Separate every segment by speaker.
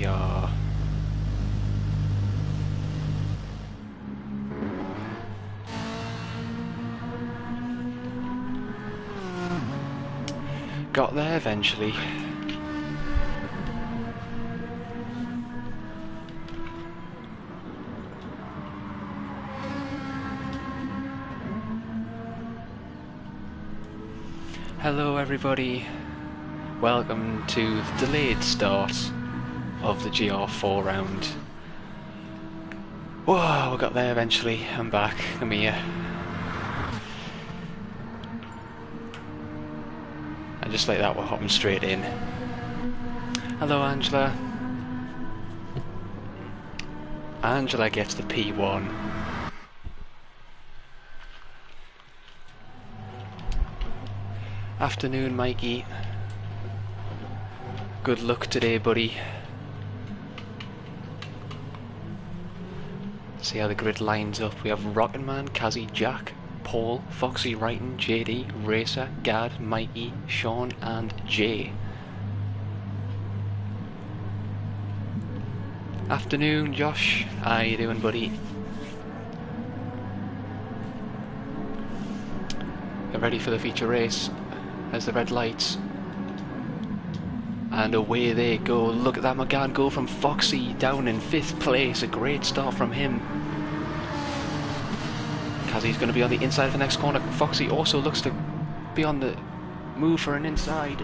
Speaker 1: we are. Got there eventually. Hello everybody, welcome to the delayed start of the GR4 round. Whoa, we got there eventually. I'm back, I'm here. And just like that we're hopping straight in. Hello Angela. Angela gets the P1. Afternoon, Mikey. Good luck today, buddy. See how the grid lines up. We have Rocketman, Kazzy, Jack, Paul, Foxy, Wrighton, JD, Racer, Gad, Mikey, Sean, and Jay. Afternoon, Josh. How you doing, buddy? Get ready for the feature race. There's the red lights. And away they go. Look at that McGann go from Foxy down in 5th place. A great start from him. Kazzy's going to be on the inside of the next corner. Foxy also looks to be on the move for an inside.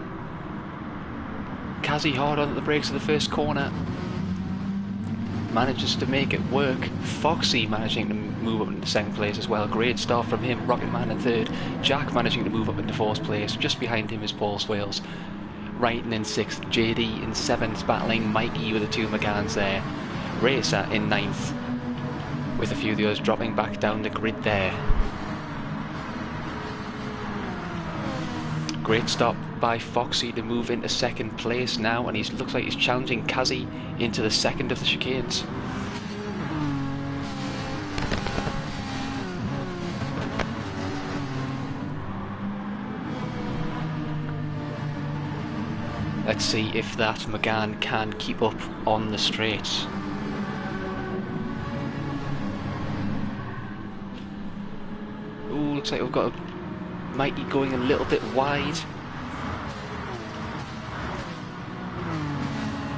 Speaker 1: Kazzy hard on the brakes of the first corner. Manages to make it work. Foxy managing to move up into 2nd place as well. Great start from him. Rocketman in 3rd. Jack managing to move up into 4th place. Just behind him is Paul Swales. Wrighton in 6th. JD in 7th, battling Mikey with the 2 McGanns there. Racer in 9th, with a few of the others dropping back down the grid there. Great stop by Foxy to move into 2nd place now, and he looks like he's challenging Kazzy into the 2nd of the chicanes. Let's see if that McGann can keep up on the straights. Ooh, looks like we've got Mikey going a little bit wide.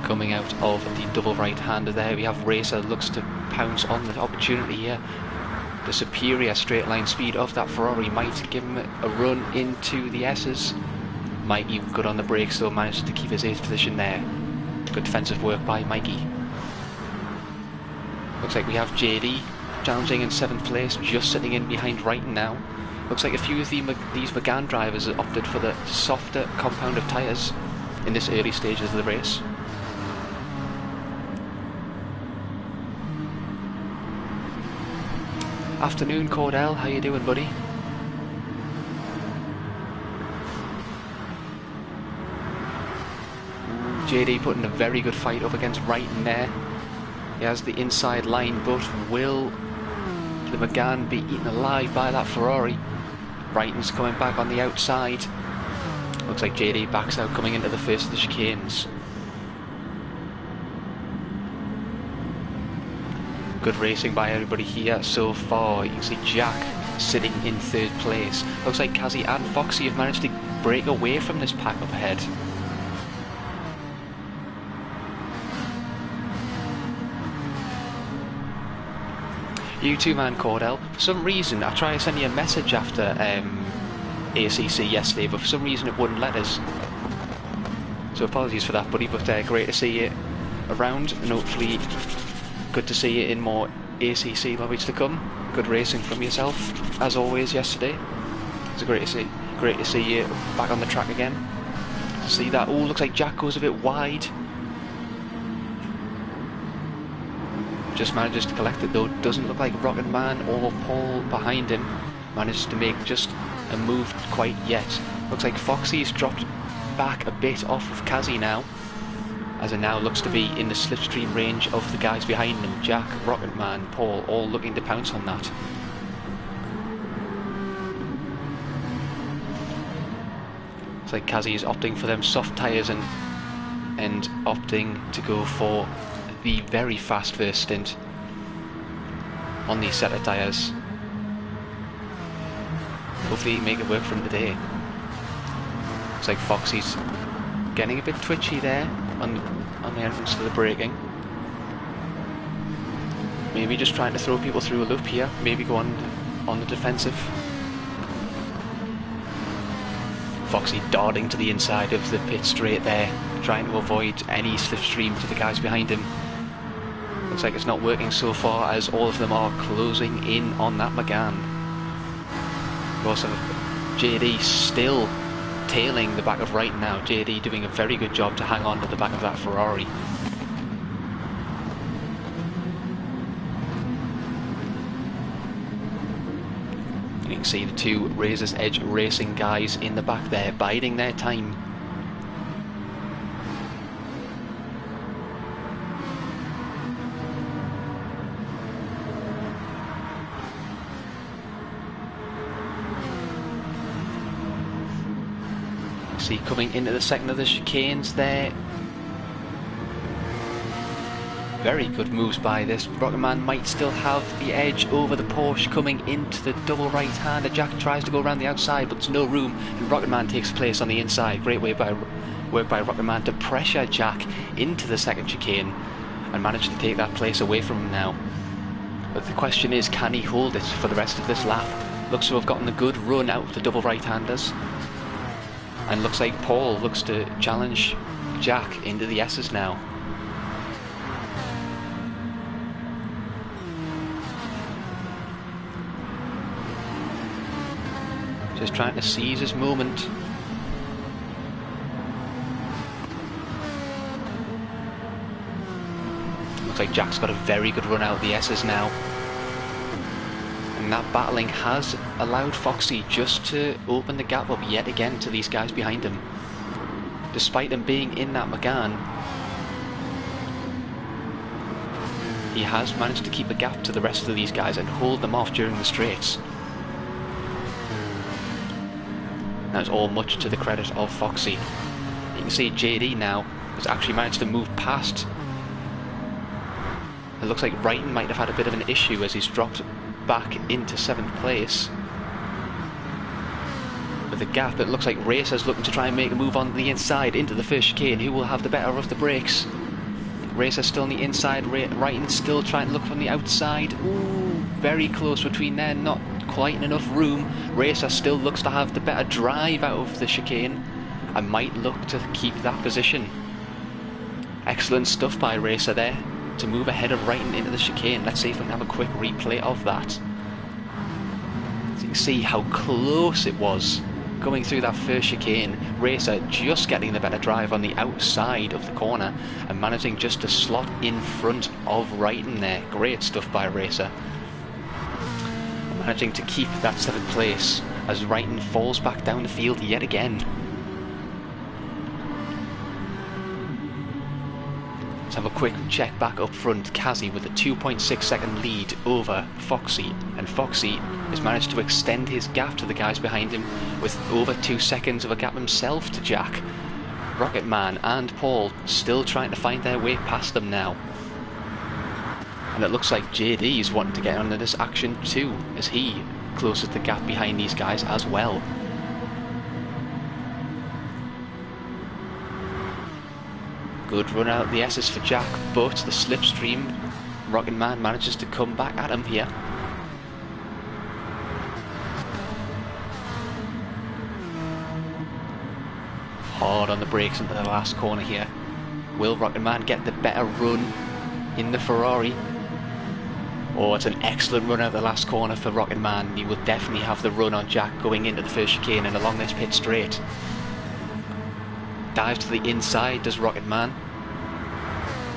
Speaker 1: Coming out of the double right-hander there, we have Racer looks to pounce on the opportunity here. The superior straight line speed of that Ferrari might give him a run into the S's. Mikey good on the brakes though, managed to keep his 8th position there. Good defensive work by Mikey. Looks like we have JD challenging in 7th place, just sitting in behind Wrighton now. Looks like a few of these McGann drivers have opted for the softer compound of tyres in this early stages of the race. Afternoon, Cordell. How you doing, buddy? JD putting a very good fight up against Wrighton there. He has the inside line, but will the McGann be eaten alive by that Ferrari? Wrighton's coming back on the outside. Looks like JD backs out coming into the first of the chicanes. Good racing by everybody here so far. You can see Jack sitting in 3rd place. Looks like Kazzy and Foxy have managed to break away from this pack up ahead. You too, man, Cordell. For some reason, I tried to send you a message after ACC yesterday, but for some reason it wouldn't let us. So apologies for that, buddy, but great to see you around, and hopefully good to see you in more ACC lobbies to come. Good racing from yourself, as always, yesterday. It's great to see you back on the track again. See that? Oh, looks like Jack goes a bit wide. Just manages to collect it though. Doesn't look like Rocketman or Paul behind him manages to make just a move quite yet. Looks like Foxy's dropped back a bit off of Kazzy now, as it now looks to be in the slipstream range of the guys behind him. Jack, Rocketman, Paul, all looking to pounce on that. Looks like Kazzy is opting for them soft tyres and and opting to go for the very fast first stint on these set of tyres. Hopefully make it work from today. Looks like Foxy's getting a bit twitchy there on the entrance to the braking. Maybe just trying to throw people through a loop here. Maybe go on the defensive. Foxy darting to the inside of the pit straight there, trying to avoid any slipstream to the guys behind him. Looks like it's not working so far, as all of them are closing in on that McGann. We also have JD still tailing the back of Wright now. JD doing a very good job to hang on to the back of that Ferrari. You can see the two Razor's Edge Racing guys in the back there, biding their time. See, coming into the second of the chicanes there. Very good moves by this. Rocketman might still have the edge over the Porsche coming into the double right-hander. Jack tries to go around the outside, but there's no room, and Rocketman takes place on the inside. Great work by Rocketman to pressure Jack into the second chicane and manage to take that place away from him now. But the question is, can he hold it for the rest of this lap? Looks to have gotten a good run out of the double right-handers. And looks like Paul looks to challenge Jack into the S's now. Just trying to seize his moment. Looks like Jack's got a very good run out of the S's now. And that battling has allowed Foxy just to open the gap up yet again to these guys behind him. Despite him being in that McGann, he has managed to keep a gap to the rest of these guys and hold them off during the straights. That's all much to the credit of Foxy. You can see JD now has actually managed to move past. It looks like Wrighton might have had a bit of an issue as he's dropped back into 7th place. With a gap, it looks like Racer's looking to try and make a move on the inside into the first chicane. Who will have the better of the brakes? Racer still on the inside, Wrighton still trying to look from the outside. Ooh, very close between there, not quite enough room. Racer still looks to have the better drive out of the chicane and might look to keep that position. Excellent stuff by Racer there to move ahead of Wrighton into the chicane. Let's see if we can have a quick replay of that. So you can see how close it was going through that first chicane. Racer just getting the better drive on the outside of the corner and managing just to slot in front of Wrighton there. Great stuff by Racer. Managing to keep that 7th place as Wrighton falls back down the field yet again. Let's have a quick check back up front. Kazi with a 2.6 second lead over Foxy, and Foxy has managed to extend his gap to the guys behind him with over 2 seconds of a gap himself to Jack. Rocketman and Paul still trying to find their way past them now. And it looks like JD is wanting to get under this action too, as he closes the gap behind these guys as well. Good run out the S's for Jack, but the slipstream, Rocketman manages to come back at him here. Hard on the brakes into the last corner here. Will Rocketman get the better run in the Ferrari? Oh, it's an excellent run out the last corner for Rocketman. He will definitely have the run on Jack going into the first chicane and along this pit straight. Dives to the inside, does Rocketman.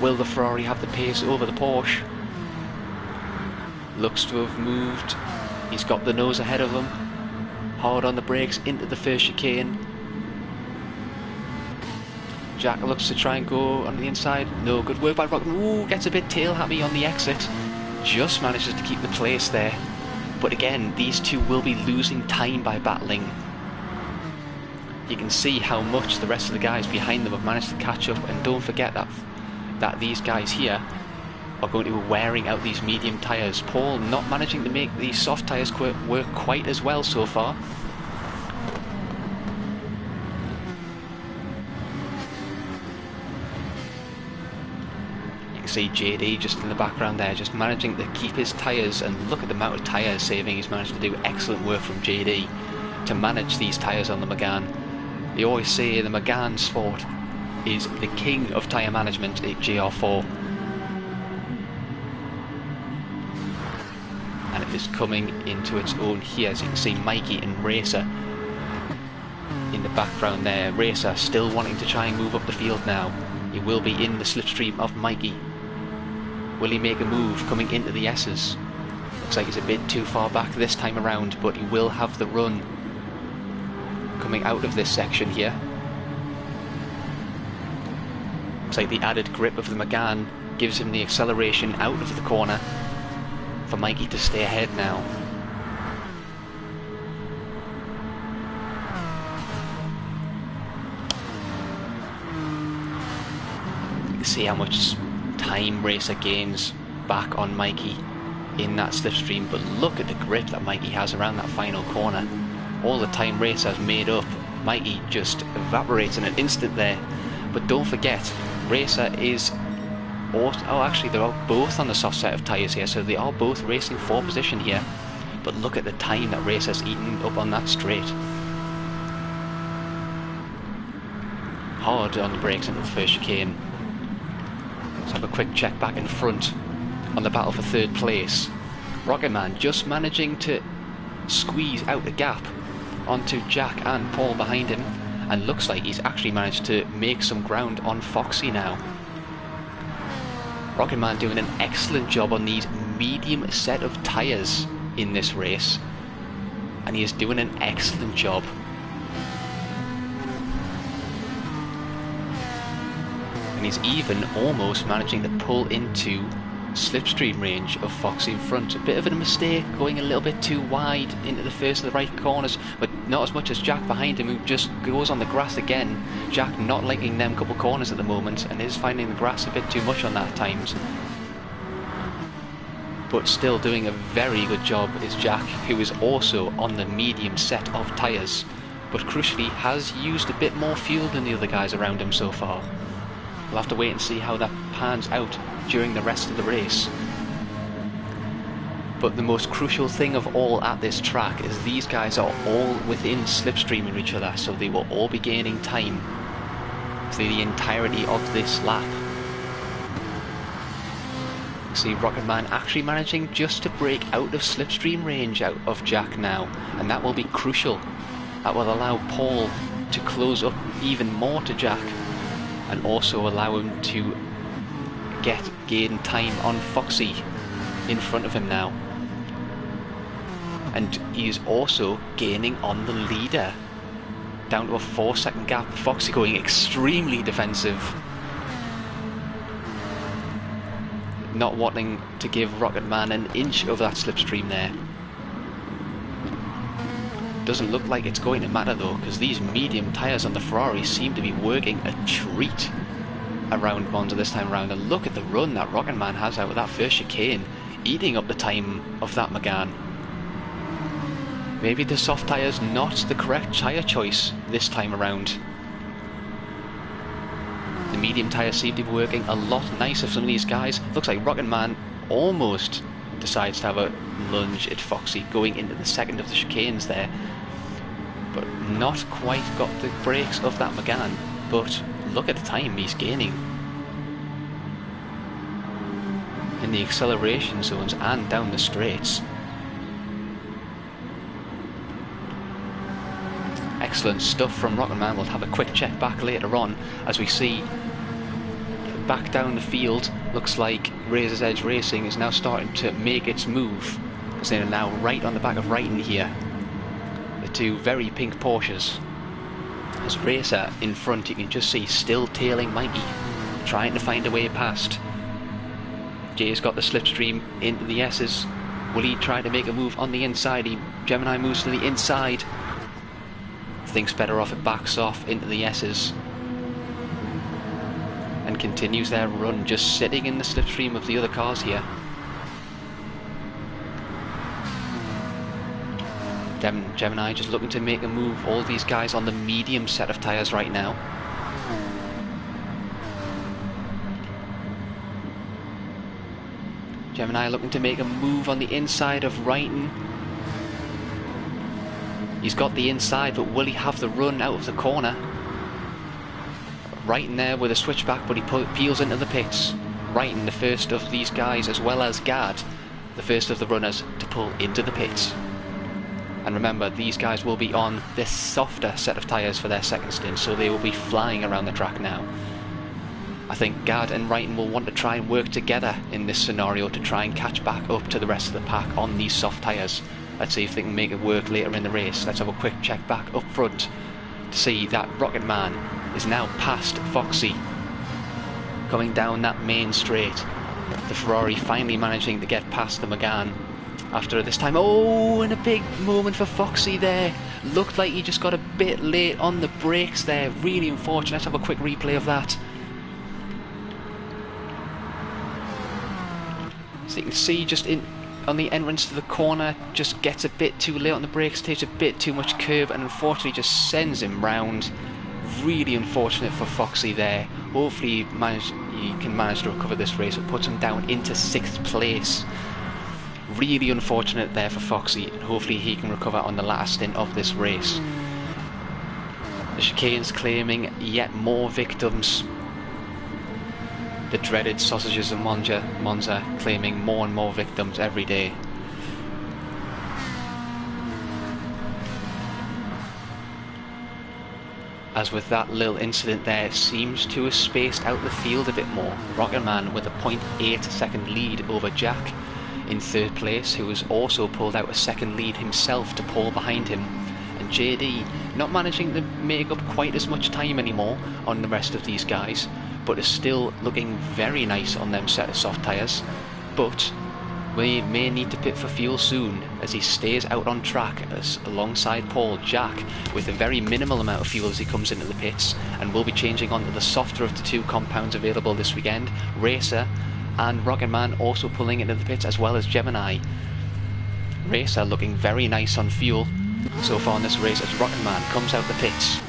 Speaker 1: Will the Ferrari have the pace over the Porsche? Looks to have moved. He's got the nose ahead of him. Hard on the brakes into the first chicane. Jack looks to try and go on the inside. No, good work by Rocketman. Ooh, gets a bit tail happy on the exit. Just manages to keep the place there. But again, these two will be losing time by battling. you can see how much the rest of the guys behind them have managed to catch up. And don't forget that these guys here are going to be wearing out these medium tyres. Paul not managing to make these soft tyres work quite as well so far. You can see JD just in the background there, just managing to keep his tyres, and look at the amount of tyre saving he's managed to do. Excellent work from JD to manage these tyres on the Megane. They always say the Megane Sport is the king of tyre management at Gr4. And it is coming into its own here, as you can see Mikey and Racer in the background there. Racer still wanting to try and move up the field now. He will be in the slipstream of Mikey. Will he make a move coming into the S's? Looks like he's a bit too far back this time around, but he will have the run coming out of this section here. Looks like the added grip of the Megane gives him the acceleration out of the corner for Mikey to stay ahead now. You can see how much time Racer gains back on Mikey in that slipstream, but look at the grip that Mikey has around that final corner. All the time Racer has made up, Mikey just evaporates in an instant there. But don't forget, Racer is also, oh actually they're all both on the soft set of tyres here, so they are both racing for position here. But look at the time that Racer's eaten up on that straight. Hard on the brakes into the first chicane. Let's have a quick check back in front on the battle for third place. Rocketman just managing to squeeze out the gap onto Jack and Paul behind him, and looks like he's actually managed to make some ground on Foxy now. Rocketman doing an excellent job on these medium set of tyres in this race, and he is doing an excellent job. And he's even almost managing to pull into slipstream range of Foxy in front. A bit of a mistake going a little bit too wide into the first of the right corners, but not as much as Jack behind him, who just goes on the grass again. Jack not liking them couple corners at the moment and is finding the grass a bit too much on that at times, but still doing a very good job is Jack, who is also on the medium set of tyres, but crucially has used a bit more fuel than the other guys around him so far. We'll have to wait and see how that pans out during the rest of the race. But the most crucial thing of all at this track is these guys are all within slipstream of each other, so they will all be gaining time through the entirety of this lap. You see Rocketman actually managing just to break out of slipstream range out of Jack now, and that will be crucial. That will allow Paul to close up even more to Jack, and also allow him to gain time on Foxy in front of him now. And he is also gaining on the leader, down to a 4-second gap. Foxy going extremely defensive, not wanting to give Rocketman an inch of that slipstream there. Doesn't look like it's going to matter though, because these medium tyres on the Ferrari seem to be working a treat around Monza this time around. And look at the run that Rocketman has out of that first chicane, eating up the time of that Megane. Maybe the soft tyre's not the correct tyre choice this time around. The medium tyres seem to be working a lot nicer for some of these guys. Looks like Rocketman almost decides to have a lunge at Foxy going into the second of the chicanes there, but not quite got the brakes of that Megane. But look at the time he's gaining in the acceleration zones and down the straights. Excellent stuff from Rocketman. We'll have a quick check back later on as we see back down the field. Looks like Razor's Edge Racing is now starting to make its move, as they are now right on the back of Wrighton here. The two very pink Porsches. As Racer in front, you can just see still tailing Mikey, trying to find a way past. Jay's got the slipstream into the S's. Will he try to make a move on the inside? Gemini moves to the inside. thinks better off, it backs off into the S's and continues their run, just sitting in the slipstream of the other cars here. Gemini just looking to make a move. All these guys on the medium set of tyres right now. Gemini looking to make a move on the inside of Wrighton. He's got the inside, but will he have the run out of the corner? Wrighton there with a switchback, but he peels into the pits. Wrighton, the first of these guys, as well as Gad, the first of the runners to pull into the pits. And remember, these guys will be on this softer set of tyres for their second stint, so they will be flying around the track now. I think Gad and Wrighton will want to try and work together in this scenario to try and catch back up to the rest of the pack on these soft tyres. Let's see if they can make it work later in the race. Let's have a quick check back up front to see that Rocket Man is now past Foxy, coming down that main straight. The Ferrari finally managing to get past the Megane after this time. Oh, and a big moment for Foxy there. Looked like he just got a bit late on the brakes there. Really unfortunate. Let's have a quick replay of that. So you can see just on the entrance to the corner, just gets a bit too late on the brakes, takes a bit too much curve, and unfortunately just sends him round. Really unfortunate for Foxy there. Hopefully he can manage to recover this race. It puts him down into 6th place. Really unfortunate there for Foxy, and hopefully he can recover on the last stint of this race. The chicane's claiming yet more victims. The dreaded sausages of Monza claiming more and more victims every day. As with that little incident there, it seems to have spaced out the field a bit more. Rocketman with a 0.8 second lead over Jack in 3rd place, who has also pulled out a second lead himself to Paul behind him. And JD not managing to make up quite as much time anymore on the rest of these guys, but is still looking very nice on them set of soft tyres. But we may need to pit for fuel soon as he stays out on track alongside Paul. Jack with a very minimal amount of fuel as he comes into the pits, and will be changing onto the softer of the 2 compounds available this weekend. Racer and Rocketman also pulling into the pits, as well as Gemini. Racer looking very nice on fuel so far in this race as Rocketman comes out the pits.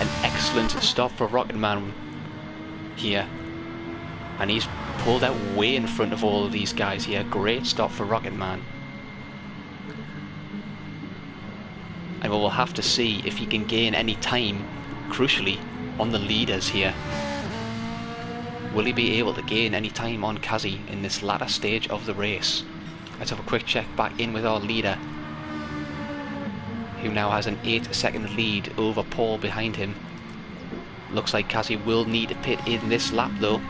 Speaker 1: An excellent stop for Rocketman here, and he's pulled out way in front of all of these guys here. Great stop for Rocketman, and we will have to see if he can gain any time, crucially, on the leaders here. Will he be able to gain any time on Kazi in this latter stage of the race? Let's have a quick check back in with our leader, who now has an 8-second lead over Paul behind him. Looks like Kazi will need to pit in this lap though,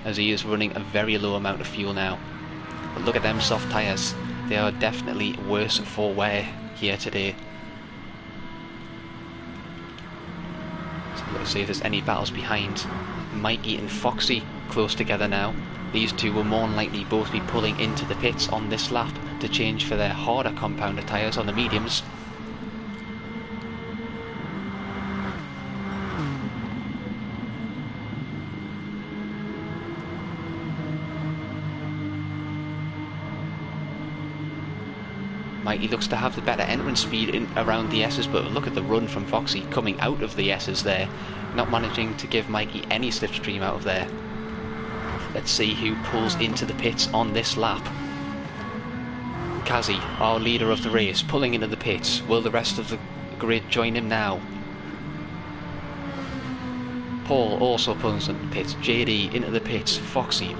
Speaker 1: as he is running a very low amount of fuel now. But look at them soft tyres. They are definitely worse for wear here today. Let's see if there's any battles behind. Mikey and Foxy close together now. These two will more than likely both be pulling into the pits on this lap to change for their harder compounder tyres on the mediums. Mikey looks to have the better entrance speed around the S's, but look at the run from Foxy coming out of the S's there. Not managing to give Mikey any slipstream out of there. Let's see who pulls into the pits on this lap. Kazi, our leader of the race, pulling into the pits. Will the rest of the grid join him now? Paul also pulls into the pits. JD into the pits. Foxy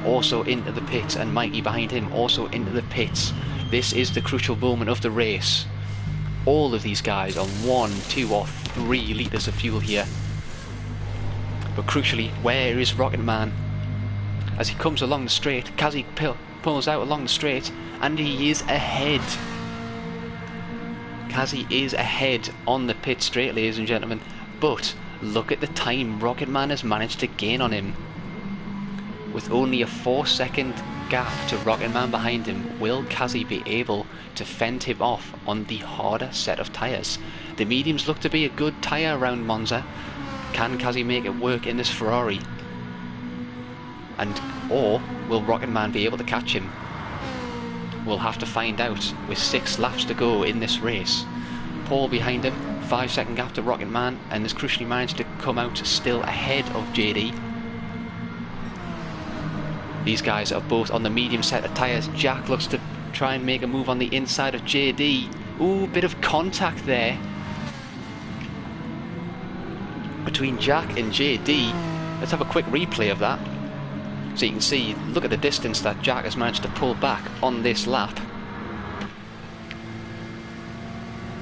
Speaker 1: also into the pits, and Mikey behind him also into the pits. This is the crucial moment of the race. All of these guys on 1, 2 or 3 litres of fuel here. But crucially, where is Rocketman? As he comes along the straight, Kazi pulls out along the straight, and he is ahead. Kazi is ahead on the pit straight, ladies and gentlemen. But look at the time Rocketman has managed to gain on him. With only a 4-second gap to Rocket Man behind him, will Kazi be able to fend him off on the harder set of tyres? The mediums look to be a good tyre around Monza. Can Kazi make it work in this Ferrari? Or will Rocket Man be able to catch him? We'll have to find out with 6 laps to go in this race. Paul behind him, 5-second gap to Rocket Man, and has crucially managed to come out still ahead of JD. These guys are both on the medium set of tyres. Jack looks to try and make a move on the inside of JD. Ooh, bit of contact there between Jack and JD. Let's have a quick replay of that. So you can see, look at the distance that Jack has managed to pull back on this lap.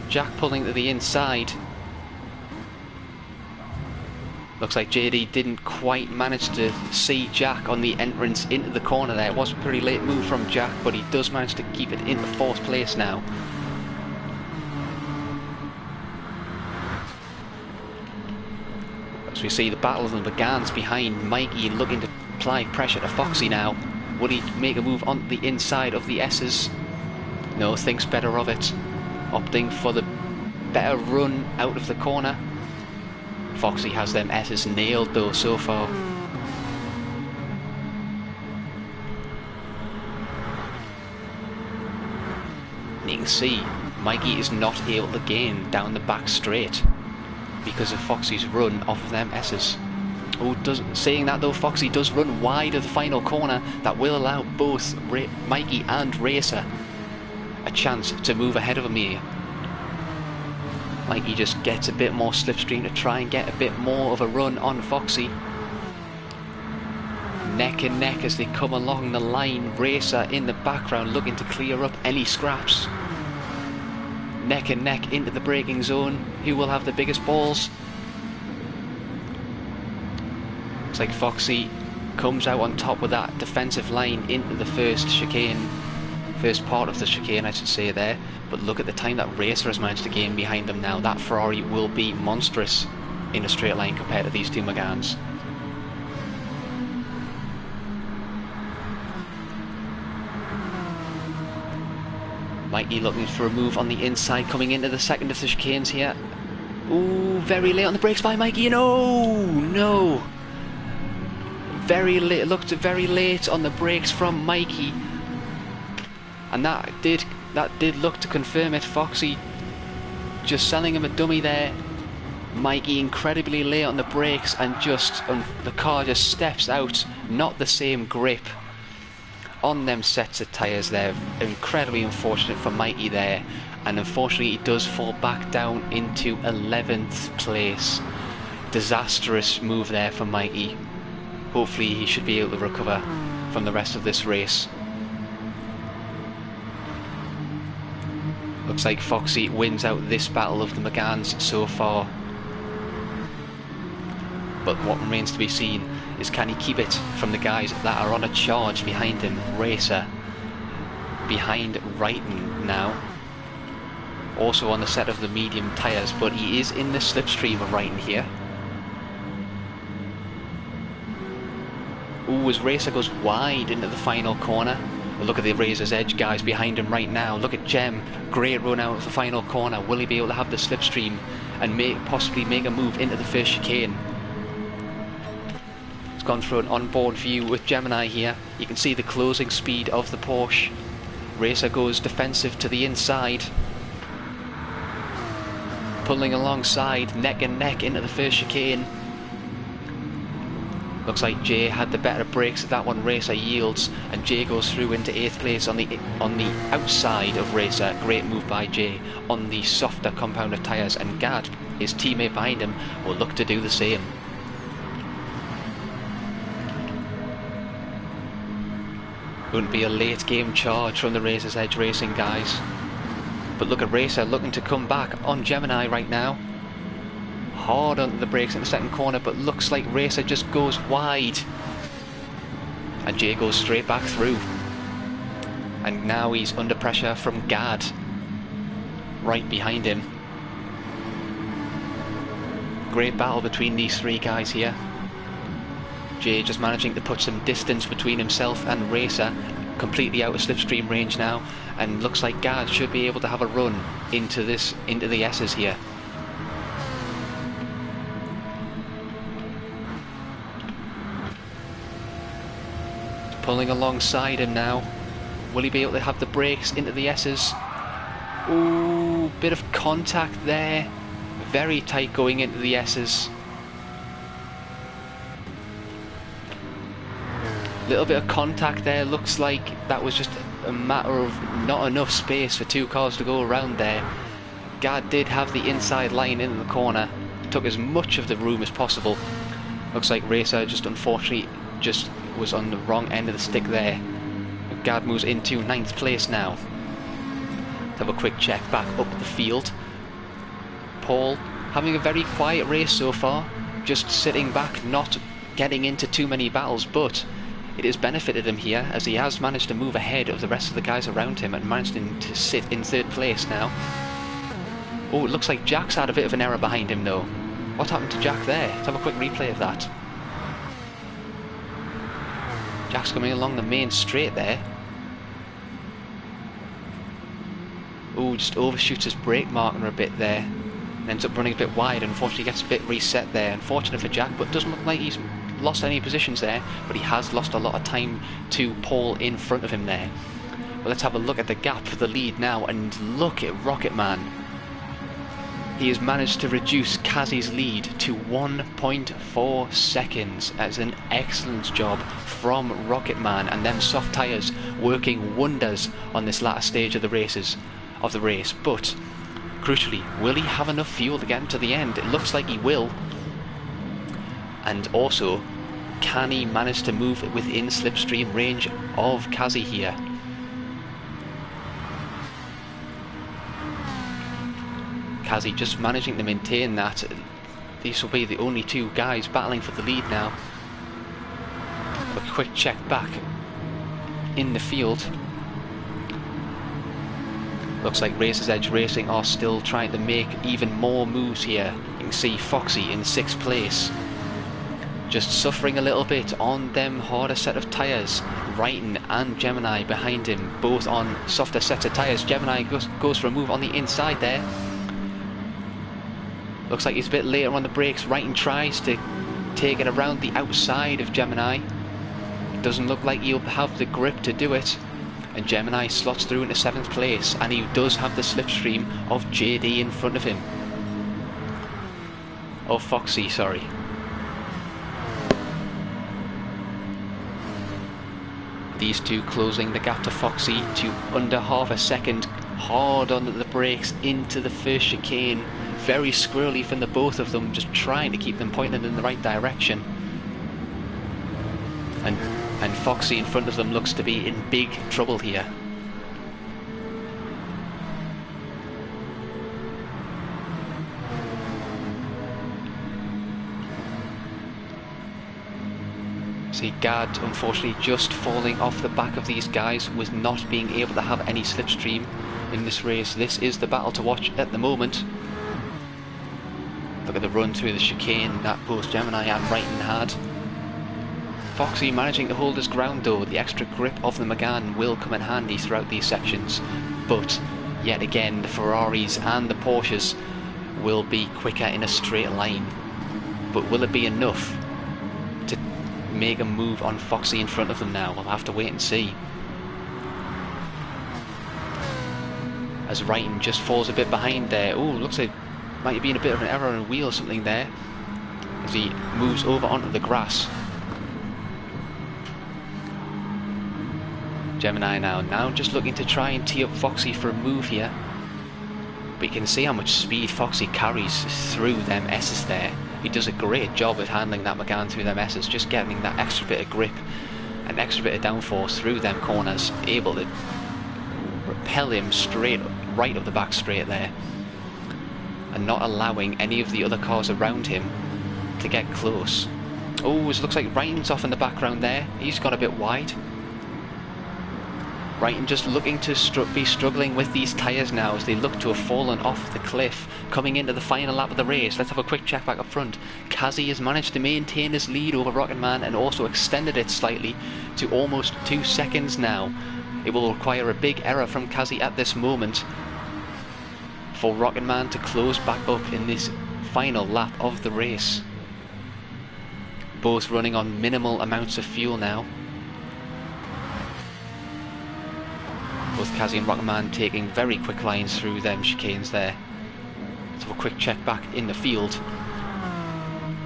Speaker 1: Jack pulling to the inside. Looks like JD didn't quite manage to see Jack on the entrance into the corner there. It was a pretty late move from Jack, but he does manage to keep it in the 4th place now. As we see the battle of the Megans behind Mikey looking to apply pressure to Foxy now. Would he make a move on the inside of the S's? No, thinks better of it. Opting for the better run out of the corner. Foxy has them S's nailed though so far. And you can see Mikey is not able to gain down the back straight because of Foxy's run off of them S's. Saying that though, Foxy does run wide of the final corner. That will allow both Mikey and Racer a chance to move ahead of him here. Mikey just gets a bit more slipstream to try and get a bit more of a run on Foxy. Neck and neck as they come along the line. Racer in the background looking to clear up any scraps. Neck and neck into the braking zone. Who will have the biggest balls? Looks like Foxy comes out on top with that defensive line into the first chicane. First part of the chicane, I should say there. But look at the time that Racer has managed to gain behind them now. That Ferrari will be monstrous in a straight line compared to these two Megans. Mikey looking for a move on the inside, coming into the second of the chicanes here. Ooh, very late on the brakes by Mikey. No! Very late, looked very late on the brakes from Mikey. And that did look to confirm it. Foxy just selling him a dummy there. Mikey incredibly late on the brakes, and the car just steps out. Not the same grip on them sets of tyres there. Incredibly unfortunate for Mikey there, and unfortunately he does fall back down into 11th place. Disastrous move there for Mikey. Hopefully he should be able to recover from the rest of this race. Looks like Foxy wins out this battle of the Megans so far. But what remains to be seen is, can he keep it from the guys that are on a charge behind him? Racer behind Wrighton now. Also on the set of the medium tyres, but he is in the slipstream of Wrighton here. Ooh, as Racer goes wide into the final corner. Look at the Razor's Edge guys behind him right now. Look at Jem. Great run out of the final corner. Will he be able to have the slipstream and possibly make a move into the first chicane? It's gone through an onboard view with Gemini here. You can see the closing speed of the Porsche. Racer goes defensive to the inside. Pulling alongside, neck and neck into the first chicane. Looks like Jay had the better brakes at that one. Racer yields, and Jay goes through into 8th place on the outside of Racer. Great move by Jay on the softer compounded tyres, and Gad, his teammate behind him, will look to do the same. Wouldn't be a late game charge from the Razor's Edge Racing guys. But look at Racer looking to come back on Gemini right now. Hard on the brakes in the second corner, but looks like Racer just goes wide, and Jay goes straight back through. And now he's under pressure from Gad right behind him. Great battle between these three guys here. Jay just managing to put some distance between himself and Racer, completely out of slipstream range now, and looks like Gard should be able to have a run into the S's here. Pulling alongside him now. Will he be able to have the brakes into the S's? Ooh, bit of contact there. Very tight going into the S's. Little bit of contact there. Looks like that was just a matter of not enough space for two cars to go around there. Gard did have the inside line in the corner. Took as much of the room as possible. Looks like Racer just unfortunately just was on the wrong end of the stick there. Gard moves into 9th place now. Let's have a quick check back up the field. Paul having a very quiet race so far, just sitting back, not getting into too many battles, but it has benefited him here as he has managed to move ahead of the rest of the guys around him and managed to sit in 3rd place now. Oh, it looks like Jack's had a bit of an error behind him though. What happened to Jack there? Let's have a quick replay of that. Jack's coming along the main straight there. Oh, just overshoots his brake marker a bit there. And ends up running a bit wide. Unfortunately gets a bit reset there. Unfortunate for Jack, but doesn't look like he's lost any positions there. But he has lost a lot of time to Paul in front of him there. Well, let's have a look at the gap for the lead now. And look at Rocketman. He has managed to reduce Kazi's lead to 1.4 seconds. That's an excellent job from Rocketman, and them soft tyres working wonders on this latter stage of the race. But crucially, will he have enough fuel to get him to the end? It looks like he will. And also, can he manage to move within slipstream range of Kazi here? Kazi just managing to maintain that. These will be the only two guys battling for the lead now. A quick check back in the field. Looks like Racer's Edge Racing are still trying to make even more moves here. You can see Foxy in 6th place. Just suffering a little bit on them harder set of tyres. Wrighton and Gemini behind him, both on softer sets of tyres. Gemini goes for a move on the inside there. Looks like he's a bit later on the brakes. Wrighton tries to take it around the outside of Gemini. It doesn't look like he'll have the grip to do it. And Gemini slots through into 7th place. And he does have the slipstream of JD in front of him. Oh, Foxy, sorry. These two closing the gap to Foxy to under half a second. Hard on the brakes into the first chicane. Very squirrely from the both of them, just trying to keep them pointed in the right direction. And Foxy in front of them looks to be in big trouble here. See, Gard unfortunately just falling off the back of these guys, was not being able to have any slipstream in this race. This is the battle to watch at the moment. Look at the run through the chicane that both Gemini and Wrighton had. Foxy managing to hold his ground though. The extra grip of the Megane will come in handy throughout these sections. But yet again, the Ferraris and the Porsches will be quicker in a straight line. But will it be enough to make a move on Foxy in front of them now? We'll have to wait and see. As Wrighton just falls a bit behind there. Oh, looks like might have been a bit of an error on a wheel or something there. As he moves over onto the grass. Gemini now just looking to try and tee up Foxy for a move here. But you can see how much speed Foxy carries through them S's there. He does a great job of handling that Megane through them S's, just getting that extra bit of grip, an extra bit of downforce through them corners, able to repel him straight right up the back straight there, and not allowing any of the other cars around him to get close. Oh, it looks like Wrighton's off in the background there. He's got a bit wide. Wrighton just looking to be struggling with these tyres now as they look to have fallen off the cliff. Coming into the final lap of the race, let's have a quick check back up front. Kazi has managed to maintain his lead over Rocketman and also extended it slightly to almost 2 seconds now. It will require a big error from Kazi at this moment for Rocketman to close back up in this final lap of the race. Both running on minimal amounts of fuel now. Both Kazi and Rocketman taking very quick lines through them chicanes there. Let's have a quick check back in the field.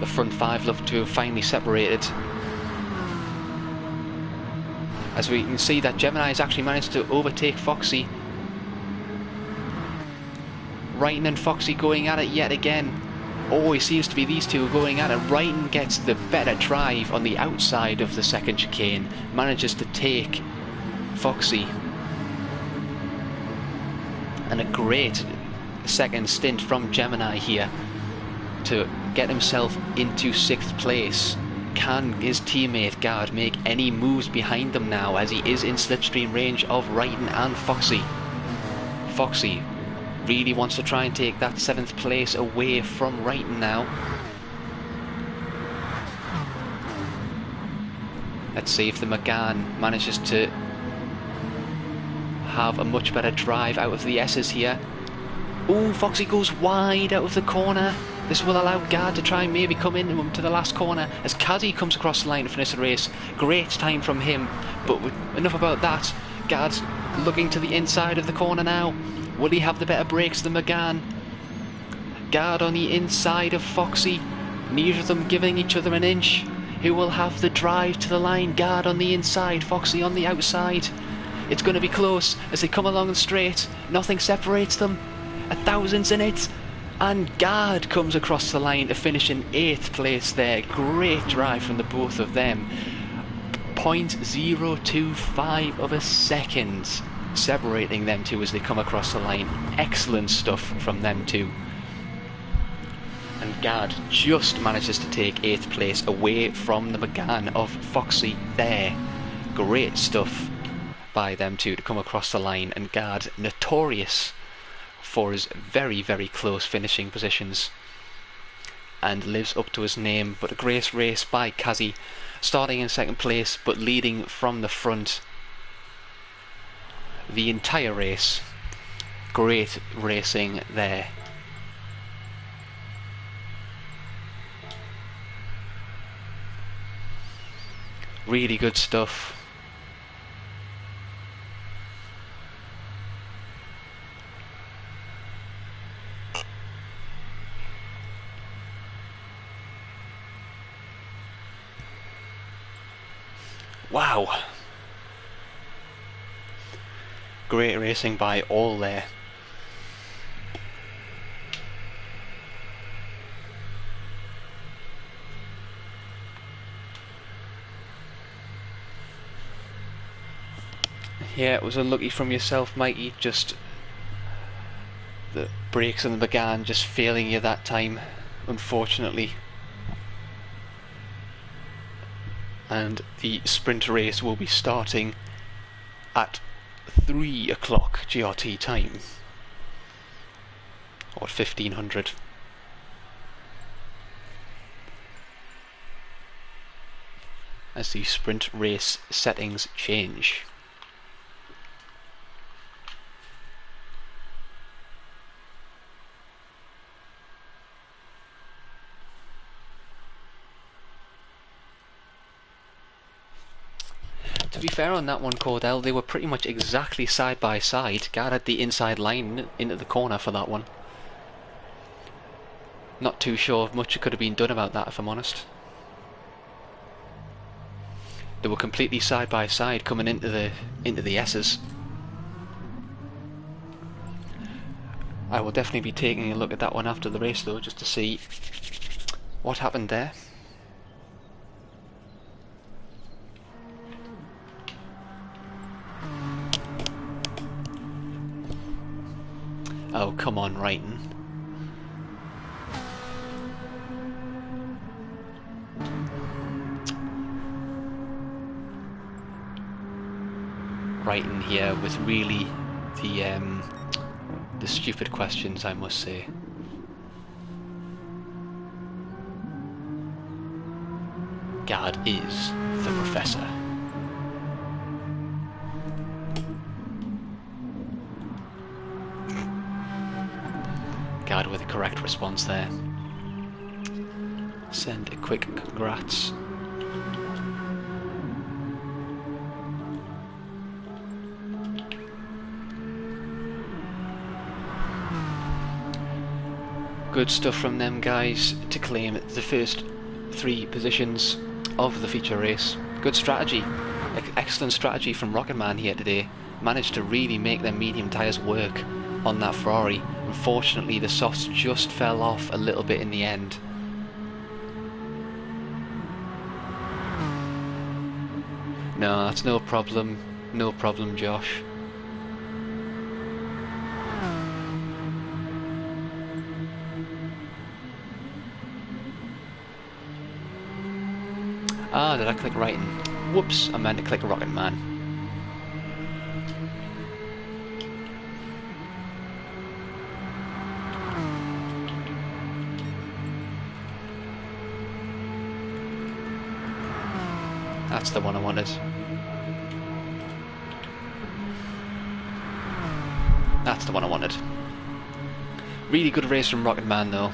Speaker 1: The front five look to have finally separated. As we can see that Gemini has actually managed to overtake Foxy. Wrighton and Foxy going at it yet again. Oh, it seems to be these two going at it. Wrighton gets the better drive on the outside of the second chicane. Manages to take Foxy. And a great second stint from Gemini here to get himself into 6th place. Can his teammate Gard make any moves behind them now, as he is in slipstream range of Wrighton and Foxy? Foxy really wants to try and take that 7th place away from Wrighton now. Let's see if the McGann manages to have a much better drive out of the S's here. Oh, Foxy goes wide out of the corner. This will allow Gard to try and maybe come into him to the last corner as Kazi comes across the line to finish the race. Great time from him, but enough about that. Gard's looking to the inside of the corner now. Will he have the better brakes than McGann? Gard on the inside of Foxy. Neither of them giving each other an inch. Who will have the drive to the line? Gard on the inside, Foxy on the outside. It's going to be close as they come along the straight. Nothing separates them. 1,000's in it. And Gard comes across the line to finish in 8th place there. Great drive from the both of them. 0.025 of a second separating them two as they come across the line. Excellent stuff from them two. And Gard just manages to take 8th place away from the McGann of Foxy there. Great stuff by them two to come across the line, and Gard notorious for his very, very close finishing positions and lives up to his name. But a great race by Kazi, starting in 2nd place but leading from the front the entire race. Great racing there. Really good stuff. Wow. Great racing by all there. Yeah, it was unlucky from yourself, Mikey. Just the brakes on the McGann just failing you that time, unfortunately. And the sprint race will be starting at 3 o'clock GRT time, or 1500. As the sprint race settings change. To be fair on that one, Cordell, they were pretty much exactly side by side. Gard had the inside line into the corner for that one. Not too sure if much could have been done about that, if I'm honest. They were completely side by side coming into the S's. I will definitely be taking a look at that one after the race though, just to see what happened there. Oh, come on, Wrighton. writing here with really the stupid questions, I must say. God is the professor. God with the correct response there. Send a quick congrats. Good stuff from them guys to claim the first 3 positions of the feature race. Good strategy. Excellent strategy from Rocketman here today. Managed to really make their medium tyres work on that Ferrari. Unfortunately, the softs just fell off a little bit in the end. No, that's no problem. No problem, Josh. Ah, did I click right? Whoops, I meant to click Rocket Man. That's the one I wanted. That's the one I wanted. Really good race from Rocket Man though.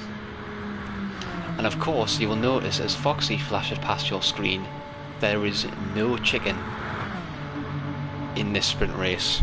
Speaker 1: And of course you will notice as Foxy flashes past your screen, there is no chicken in this sprint race.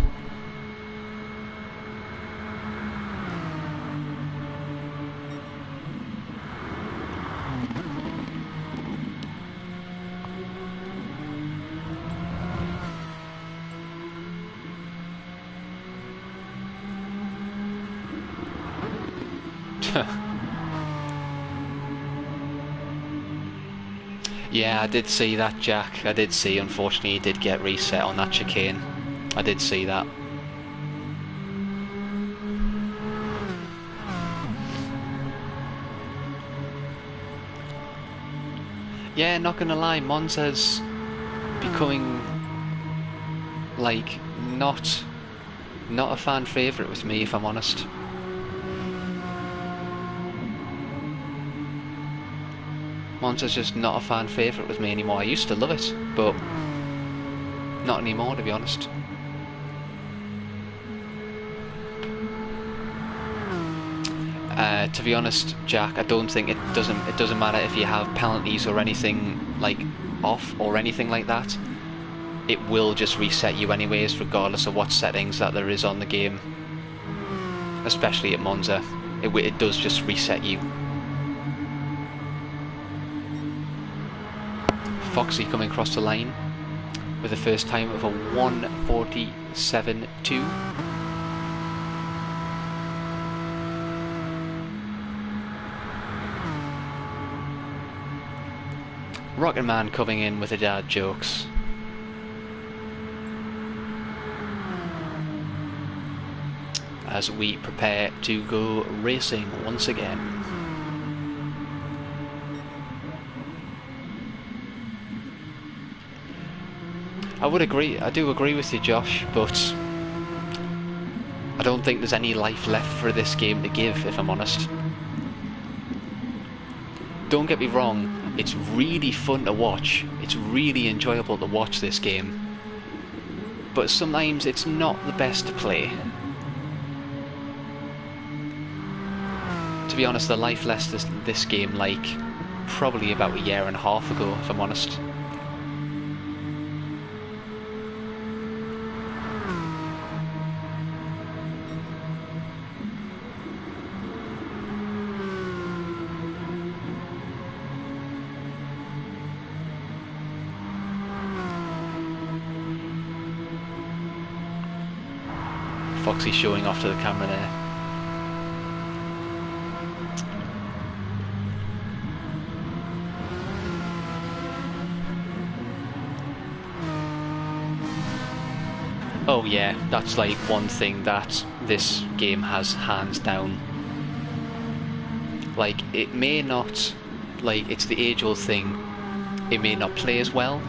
Speaker 1: Yeah, I did see that, Jack. I did see, unfortunately, he did get reset on that chicane. I did see that. Yeah, not gonna lie, Monza's becoming, like, not a fan favourite with me, if I'm honest. Monza's just not a fan favourite with me anymore. I used to love it, but not anymore, to be honest. To be honest, Jack, I don't think it doesn't matter if you have penalties or anything like off or anything like that. It will just reset you anyways, regardless of what settings that there is on the game. Especially at Monza, it does just reset you. Foxy coming across the line with a first time of a 1:47.2. Rocket Man coming in with the dad jokes. As we prepare to go racing once again. I would agree, I do agree with you, Josh, but I don't think there's any life left for this game to give, if I'm honest. Don't get me wrong, it's really fun to watch, it's really enjoyable to watch this game, but sometimes it's not the best to play. To be honest, the life left this game like probably about a year and a half ago, if I'm honest. Foxy showing off to the camera there. Oh yeah, that's like one thing that this game has hands down. Like, it may not, like, it's the age-old thing, it may not play as well,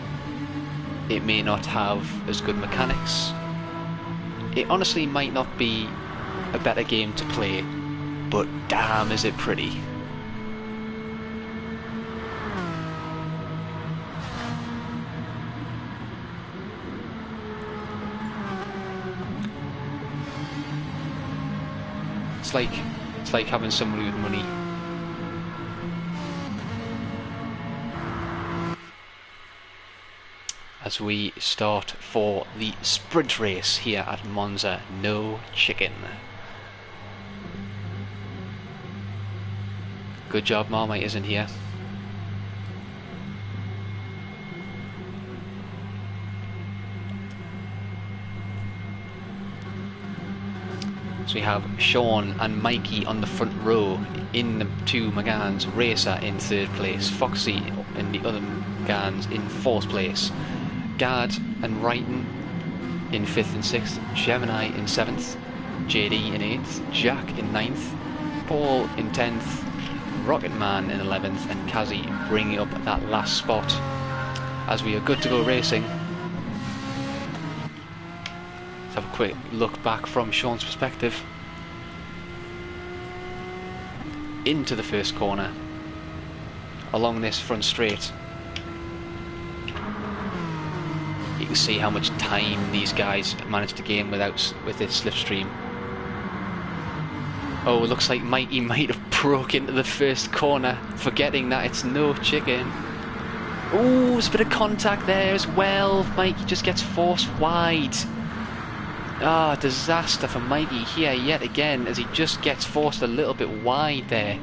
Speaker 1: it may not have as good mechanics, It honestly might not be a better game to play, but damn is it pretty. It's like having somebody with money. As we start for the sprint race here at Monza, no chicken. Good job Marmite isn't here. So we have Sean and Mikey on the front row in the two Megans, Racer in third place, Foxy and the other Megans in fourth place, Gard and Wrighton in 5th and 6th, Gemini in 7th, JD in 8th, Jack in 9th, Paul in 10th, Rocketman in 11th, and Kazi bringing up that last spot as we are good to go racing. Let's have a quick look back from Sean's perspective into the first corner along this front straight. You can see how much time these guys managed to gain with this slipstream. Oh, it looks like Mikey might have broke into the first corner, forgetting that it's no chicken. Ooh, there's a bit of contact there as well. Mikey just gets forced wide. Ah, disaster for Mikey here yet again, as he just gets forced a little bit wide there.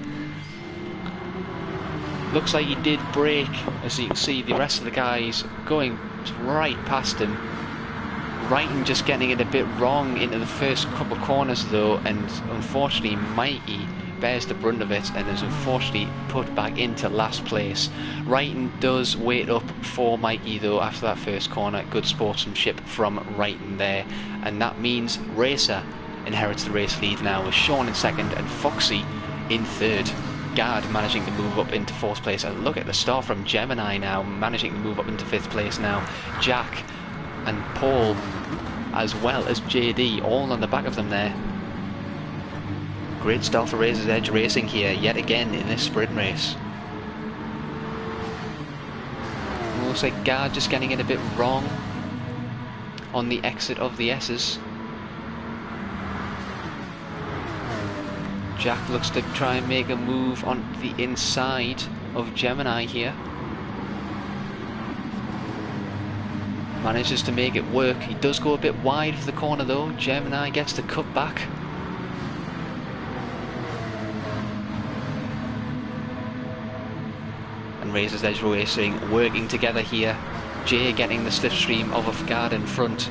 Speaker 1: Looks like he did break, as you can see the rest of the guys going right past him. Wrighton just getting it a bit wrong into the first couple of corners though, and unfortunately Mikey bears the brunt of it and is unfortunately put back into last place. Wrighton does wait up for Mikey though after that first corner. Good sportsmanship from Wrighton there, and that means Racer inherits the race lead now with Sean in 2nd and Foxy in 3rd. Gard managing to move up into 4th place, and look at the start from Gemini now, managing to move up into 5th place now. Jack and Paul as well as JD all on the back of them there. Great start for Razor's Edge Racing here yet again in this sprint race. Looks like Gard just getting it a bit wrong on the exit of the S's. Jack looks to try and make a move on the inside of Gemini here. Manages to make it work. He does go a bit wide for the corner though. Gemini gets to cut back. And Razor's Edge Racing working together here. Jay getting the slipstream of Gard in front.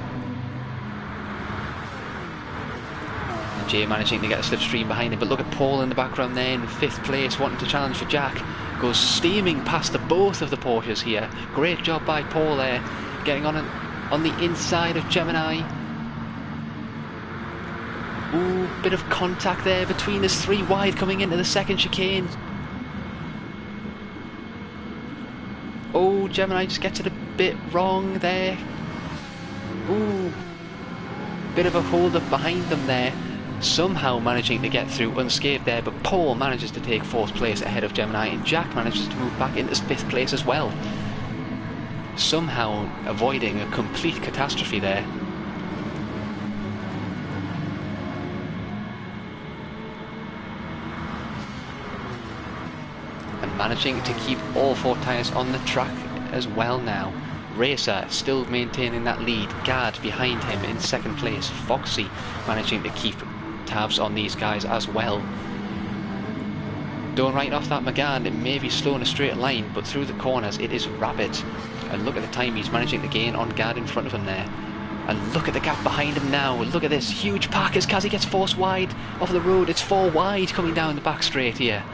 Speaker 1: Jay managing to get a slipstream behind him, but look at Paul in the background there in 5th place wanting to challenge for Jack. Goes steaming past the both of the Porsches here. Great job by Paul there, getting on the inside of Gemini. Ooh, bit of contact there between us, 3 wide coming into the second chicane. Oh, Gemini just gets it a bit wrong there. Ooh, bit of a hold up behind them there. Somehow managing to get through unscathed there, but Paul manages to take 4th place ahead of Gemini, and Jack manages to move back into 5th place as well. Somehow avoiding a complete catastrophe there. And managing to keep all 4 tyres on the track as well now. Racer still maintaining that lead, Gard behind him in 2nd place, Foxy managing to keep tabs on these guys as well. Don't write off that Megane, it may be slow in a straight line, but through the corners it is rapid. And look at the time he's managing to gain on Gard in front of him there. And look at the gap behind him now. Look at this huge pack as Kazi gets forced wide off the road. It's 4 wide coming down the back straight here.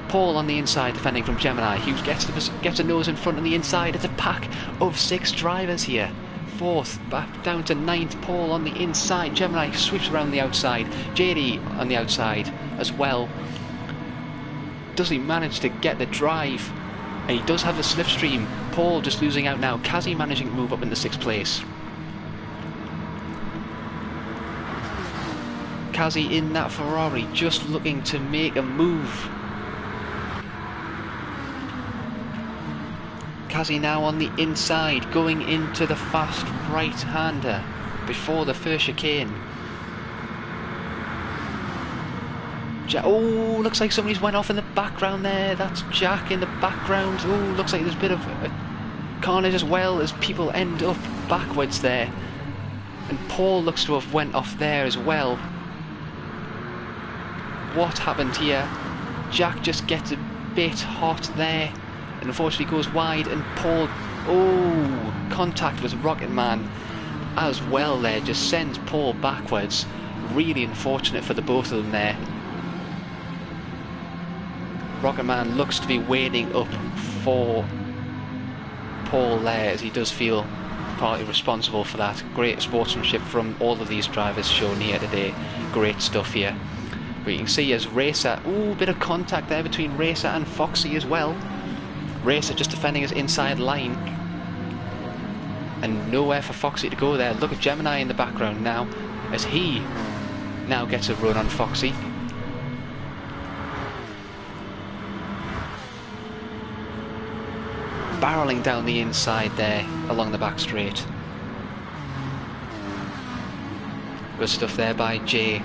Speaker 1: Paul on the inside defending from Gemini. Hughes gets a nose in front on the inside. It's a pack of 6 drivers here. 4th, back down to 9th, Paul on the inside. Gemini sweeps around the outside. JD on the outside as well. Does he manage to get the drive? And he does have the slipstream. Paul just losing out now. Kazi managing to move up into 6th place. Kazi in that Ferrari, just looking to make a move. Kazi now on the inside, going into the fast right-hander before the first chicane. Oh, looks like somebody's went off in the background there. That's Jack in the background. Oh, looks like there's a bit of carnage as well as people end up backwards there. And Paul looks to have went off there as well. What happened here? Jack just gets a bit hot there and unfortunately goes wide, and Paul, oh, contact with Rocket Man as well there, just sends Paul backwards. Really unfortunate for the both of them there. Rocket Man looks to be waiting up for Paul there, as he does feel partly responsible for that. Great sportsmanship from all of these drivers shown here today. Great stuff here. But you can see as Racer, ooh, bit of contact there between Racer and Foxy as well. Racer just defending his inside line. And nowhere for Foxy to go there. Look at Gemini in the background now, as he now gets a run on Foxy. Barreling down the inside there along the back straight. Good stuff there by Jay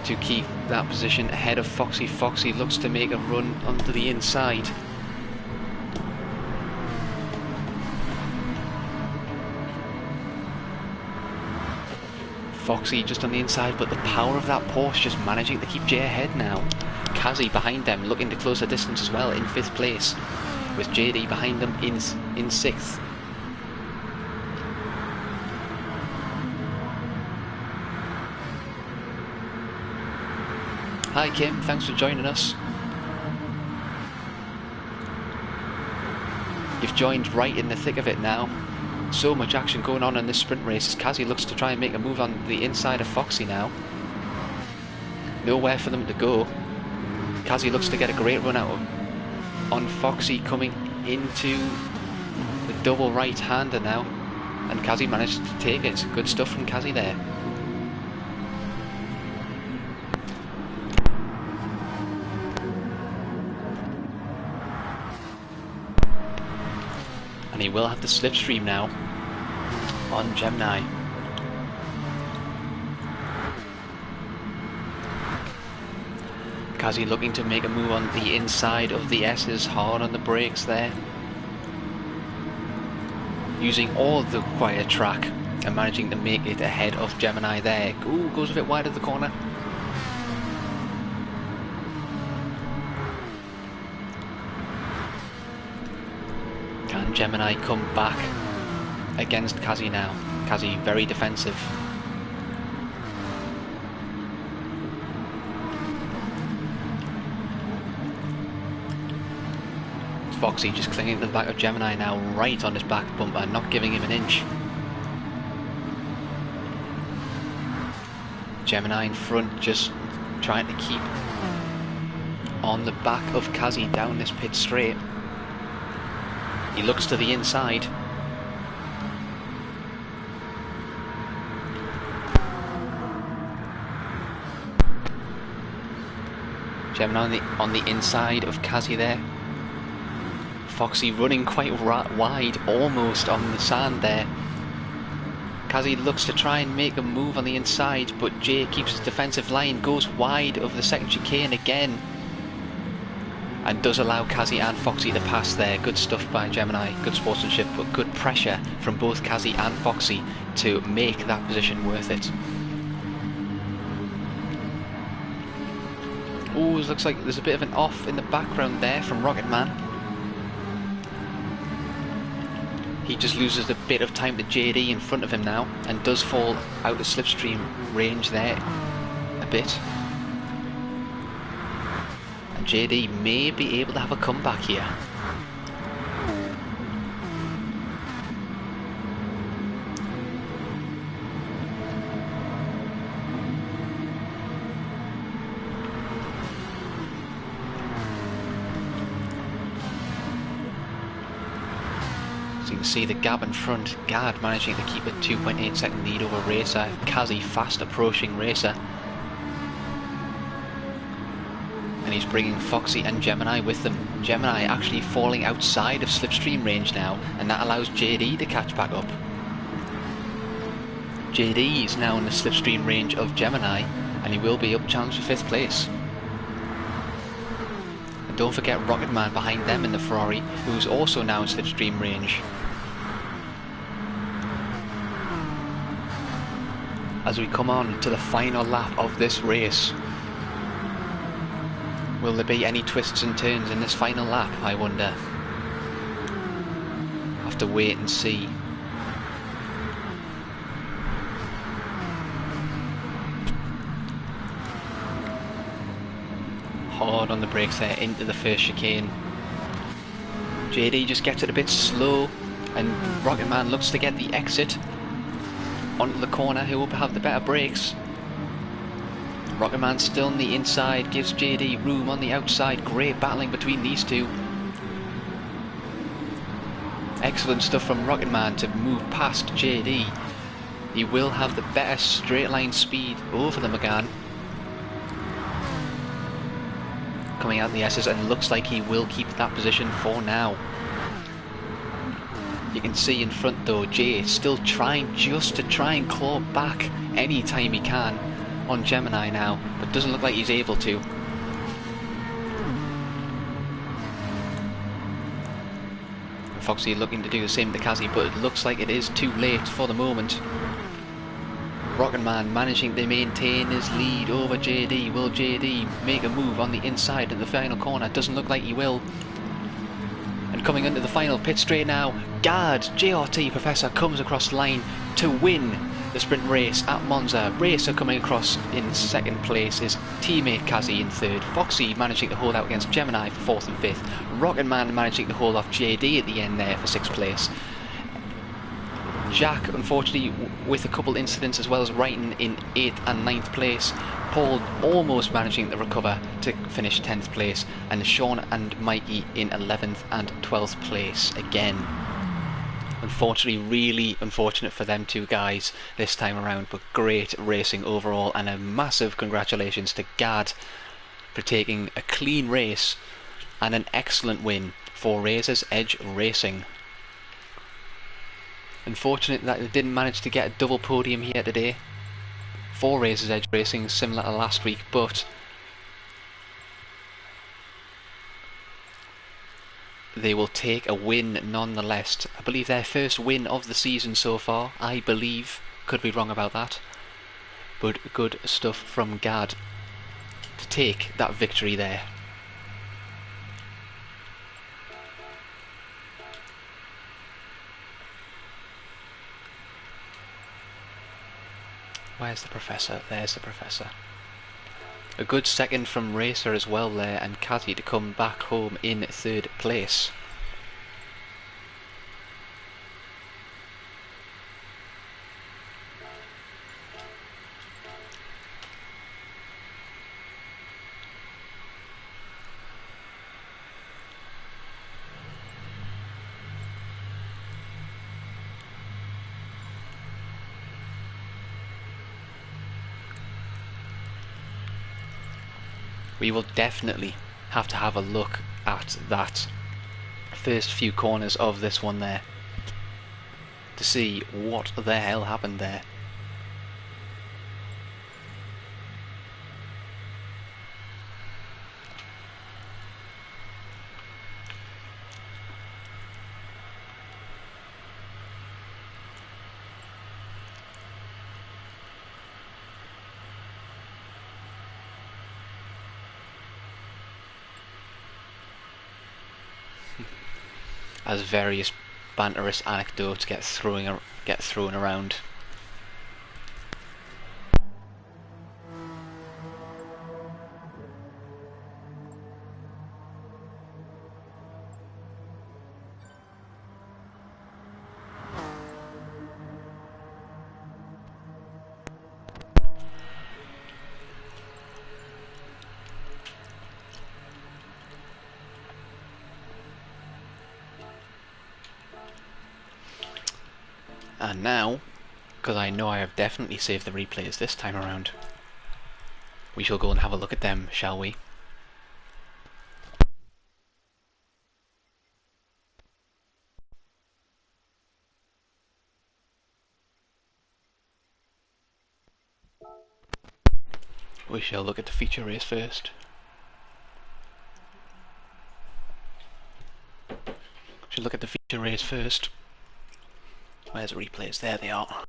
Speaker 1: to keep that position ahead of Foxy. Foxy looks to make a run onto the inside. Foxy just on the inside, but the power of that Porsche just managing to keep Jay ahead now. Kazi behind them looking to close the distance as well in 5th place, with JD behind them in 6th. Hi Kim, thanks for joining us. You've joined right in the thick of it now. So much action going on in this sprint race as Kazi looks to try and make a move on the inside of Foxy now. Nowhere for them to go. Kazi looks to get a great run out on Foxy coming into the double right-hander now, and Kazi managed to take it. Good stuff from Kazi there. And he will have the slipstream now on Gemini. Kazi looking to make a move on the inside of the S's, hard on the brakes there. Using all of the quiet track and managing to make it ahead of Gemini there. Ooh, goes a bit wide of the corner. Can Gemini come back against Kazi now? Kazi very defensive. Foxy just clinging to the back of Gemini now, right on his back bumper, not giving him an inch. Gemini in front, just trying to keep on the back of Kazi down this pit straight. He looks to the inside. Gemini on the inside of Kazi there. Foxy running quite wide, almost on the sand there. Kazi looks to try and make a move on the inside, but Jay keeps his defensive line, goes wide of the second chicane again, and does allow Kazi and Foxy to pass there. Good stuff by Gemini, good sportsmanship, but good pressure from both Kazi and Foxy to make that position worth it. Oh, it looks like there's a bit of an off in the background there from Rocket Man. He just loses a bit of time to JD in front of him now, and does fall out of slipstream range there a bit. And JD may be able to have a comeback here. So you can see the gap in front, Gard managing to keep a 2.8 second lead over Racer. Kazi fast approaching Racer. and he's bringing Foxy and Gemini with them. Gemini actually falling outside of slipstream range now, and that allows JD to catch back up. JD is now in the slipstream range of Gemini, and he will be up challenge for 5th place. And don't forget Rocketman behind them in the Ferrari, who's also now in slipstream range. As we come on to the final lap of this race, will there be any twists and turns in this final lap, I wonder? Have to wait and see. Hard on the brakes there into the first chicane. JD just gets it a bit slow, and Rocketman looks to get the exit onto the corner. He will have the better brakes. Rocketman still on the inside, gives JD room on the outside. Great battling between these two. Excellent stuff from Rocketman to move past JD. He will have the better straight line speed over the McGann. Coming out the S's, and looks like he will keep that position for now. You can see in front though, Jay still trying just to try and claw back any time he can on Gemini now, but doesn't look like he's able to. And Foxy looking to do the same to Kazi, but it looks like it is too late for the moment. Rocketman managing to maintain his lead over JD. Will JD make a move on the inside of the final corner? Doesn't look like he will. And coming into the final pit straight now, GRT Professor comes across the line to win the sprint race at Monza. Racer coming across in 2nd place, his teammate Kazi in 3rd. Foxy managing to hold out against Gemini for 4th and 5th. Rocketman managing to hold off JD at the end there for 6th place. Jack, unfortunately, with a couple incidents as well as Wrighton in 8th and 9th place. Paul almost managing to recover to finish 10th place, and Sean and Mikey in 11th and 12th place again. Unfortunately, really unfortunate for them two guys this time around, but great racing overall, and a massive congratulations to Gad for taking a clean race and an excellent win for Razor's Edge Racing. Unfortunate that they didn't manage to get a double podium here today for Razor's Edge Racing, similar to last week, but they will take a win nonetheless. I believe their first win of the season so far, I believe. Could be wrong about that, but good stuff from Gad to take that victory there. Where's the Professor? There's the Professor. A good second from Racer as well there, and Kazi to come back home in 3rd place. We will definitely have to have a look at that first few corners of this one there to see what the hell happened there. As various banterous anecdotes get thrown around. And now, because I know I have definitely saved the replays this time around, we shall go and have a look at them, shall we? We shall look at the feature race first. Should look at the feature race first. Where's the replays? There they are.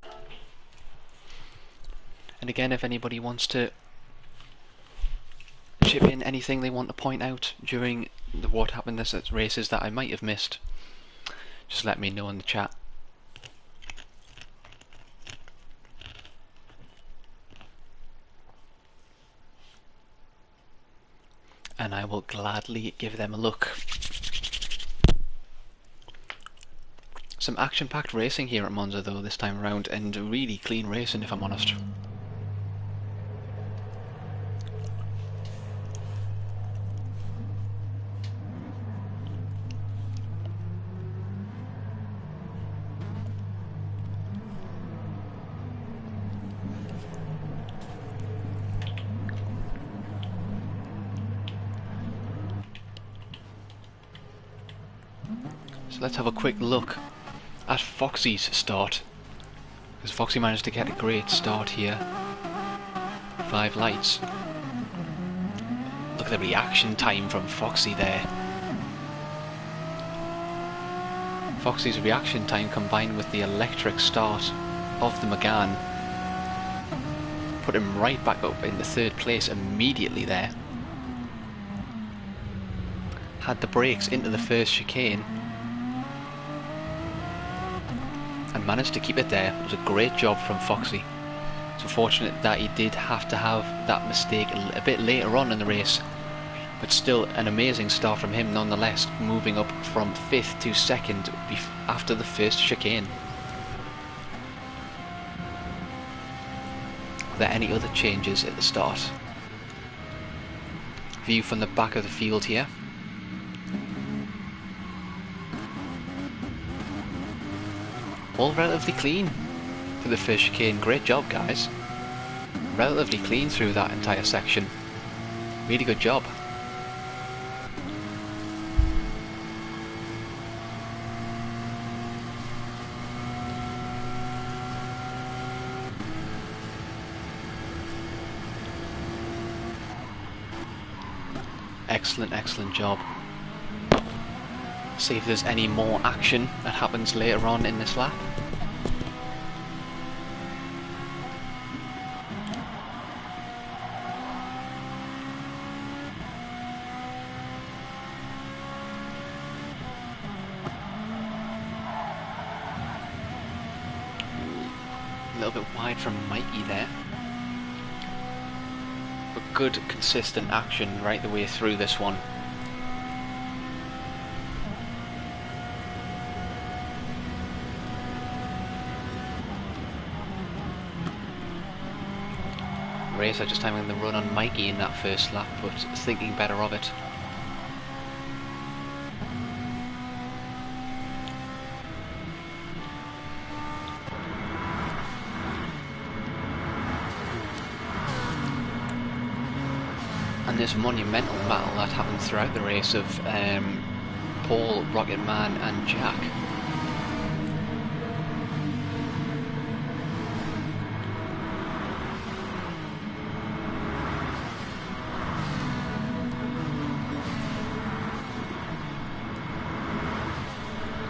Speaker 1: And again, if anybody wants to chip in anything they want to point out during what happened in this races that I might have missed, just let me know in the chat. And I will gladly give them a look. Some action-packed racing here at Monza though this time around, and really clean racing if I'm honest. So let's have a quick look at Foxy's start, because Foxy managed to get a great start here. 5 lights. Look at the reaction time from Foxy there. Foxy's reaction time combined with the electric start of the Megane put him right back up in the 3rd place immediately there. Had the brakes into the first chicane and managed to keep it there. It was a great job from Foxy. It's unfortunate that he did have to have that mistake a bit later on in the race, but still an amazing start from him nonetheless, moving up from 5th to 2nd after the first chicane. Are there any other changes at the start? View from the back of the field here. All relatively clean for the first chicane. Great job, guys. Relatively clean through that entire section. Really good job. Excellent, excellent job. See if there's any more action that happens later on in this lap. A little bit wide from Mikey there. But good consistent action right the way through this one. Racer just having the run on Mikey in that first lap, but thinking better of it. And this monumental battle that happened throughout the race of Paul, Rocketman and Jack.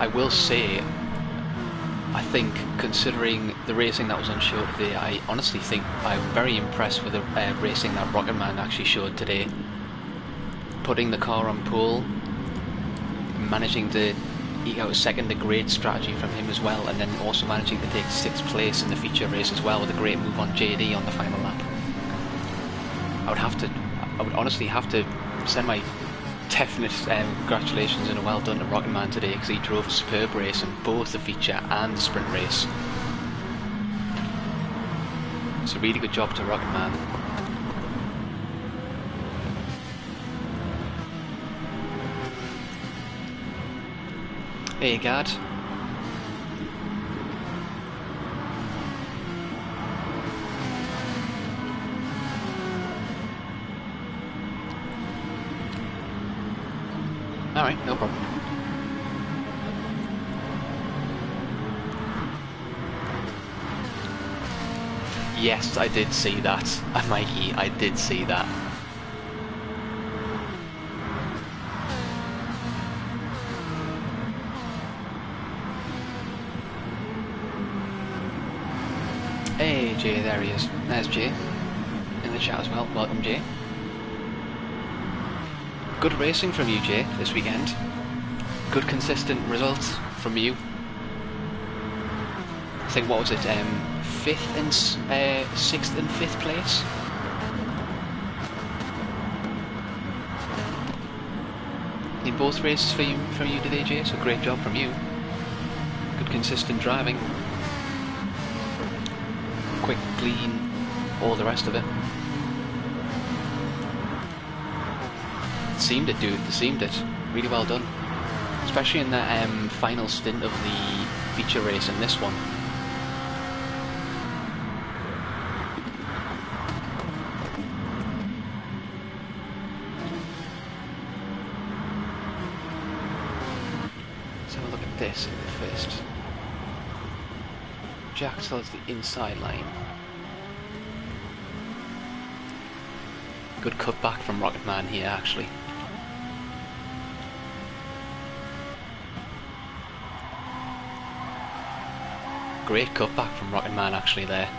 Speaker 1: I will say, I think, considering the racing that was on show today, I honestly think I'm very impressed with the racing that Rocketman actually showed today. Putting the car on pole, managing to eke out a second, a great strategy from him as well, and then also managing to take 6th place in the feature race as well with a great move on JD on the final lap. I would honestly have to send my definite congratulations and a well done to Rocketman today, because he drove a superb race in both the feature and the sprint race. It's a really good job to Rocketman. Hey Gad. Alright, no problem. Yes, I did see that, Mikey, I did see that. Hey Jay, there he is. There's Jay. In the chat as well. Welcome Jay. Good racing from you, Jay, this weekend. Good consistent results from you. I think, what was it, 5th and 6th and 5th place? In both races from you today, Jay, so great job from you. Good consistent driving. Quick, clean, all the rest of it. Seemed it, dude, they seemed it. Really well done. Especially in that final stint of the feature race in this one. Let's have a look at this first. Jack towards the inside line. Good cutback from Rocketman here, actually. Great cutback from Rocketman, actually, there.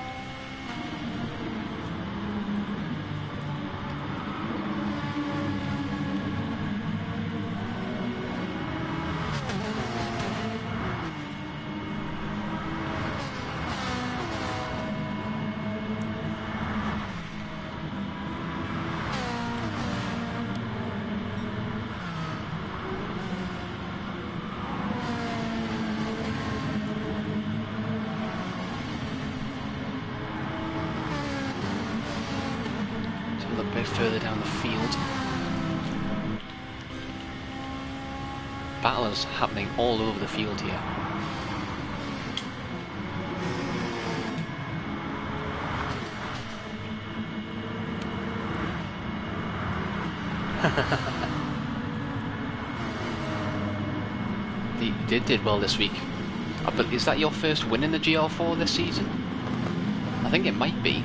Speaker 1: Further down the field. Battles happening all over the field here. You did well this week. But is that your first win in the GR4 this season? I think it might be.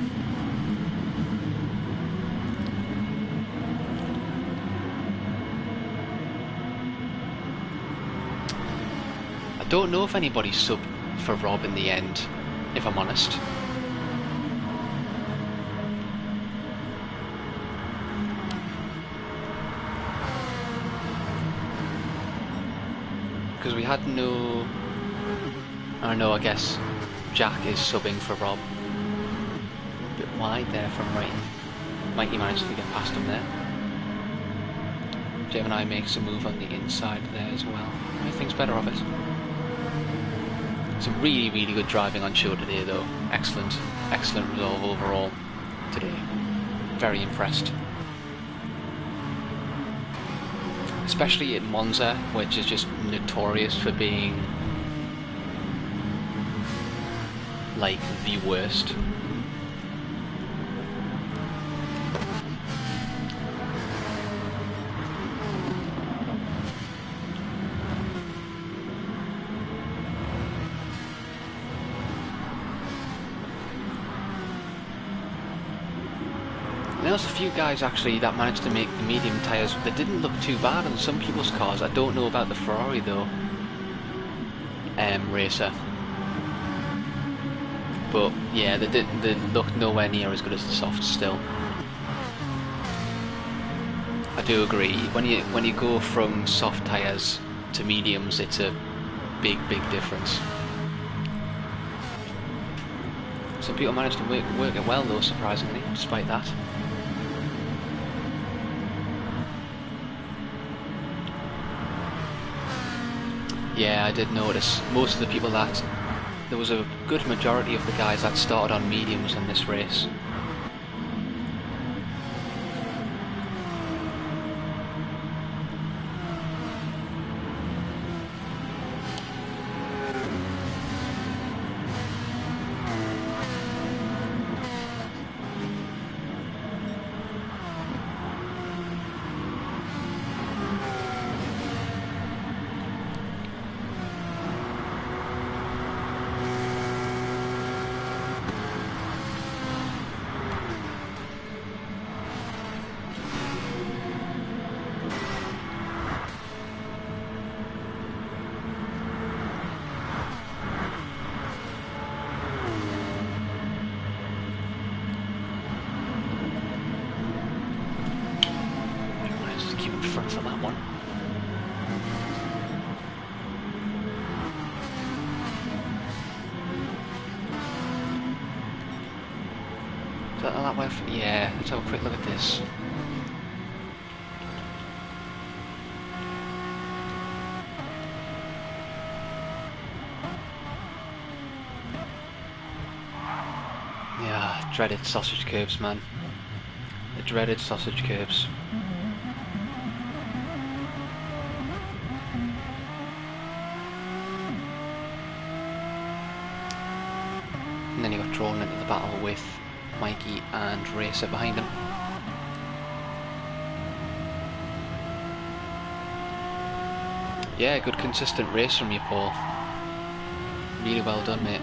Speaker 1: I don't know if anybody subbed for Rob in the end, if I'm honest. Because we had no... I don't know, I guess Jack is subbing for Rob. A bit wide there from right. Mikey managed to get past him there. Gemini makes a move on the inside there as well. He thinks better of it. Some really, really good driving on show today, though. Excellent, excellent resolve overall today. Very impressed. Especially at Monza, which is just notorious for being like the worst. There's a few guys actually that managed to make the medium tyres that didn't look too bad on some people's cars. I don't know about the Ferrari though, racer. But yeah, they looked nowhere near as good as the softs still. I do agree. When you go from soft tyres to mediums, it's a big difference. Some people managed to work it well though, surprisingly, despite that. Yeah, I did notice most of the people that... There was a good majority of the guys that started on mediums in this race. Is that way? Yeah, let's have a quick look at this. Yeah, dreaded sausage curbs, man. The dreaded sausage curbs. And then he got drawn into the battle with Mikey and Racer behind him. Yeah, good consistent race from you, Paul. Really well done, mate.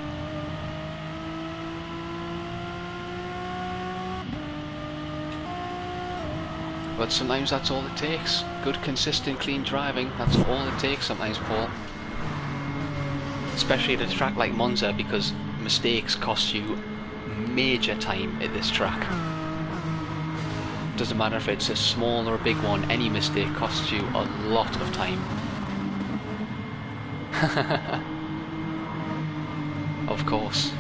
Speaker 1: But sometimes that's all it takes. Good, consistent, clean driving, that's all it takes sometimes, Paul. Especially at a track like Monza, because mistakes cost you major time at this track. Doesn't matter if it's a small or a big one, any mistake costs you a lot of time. Of course.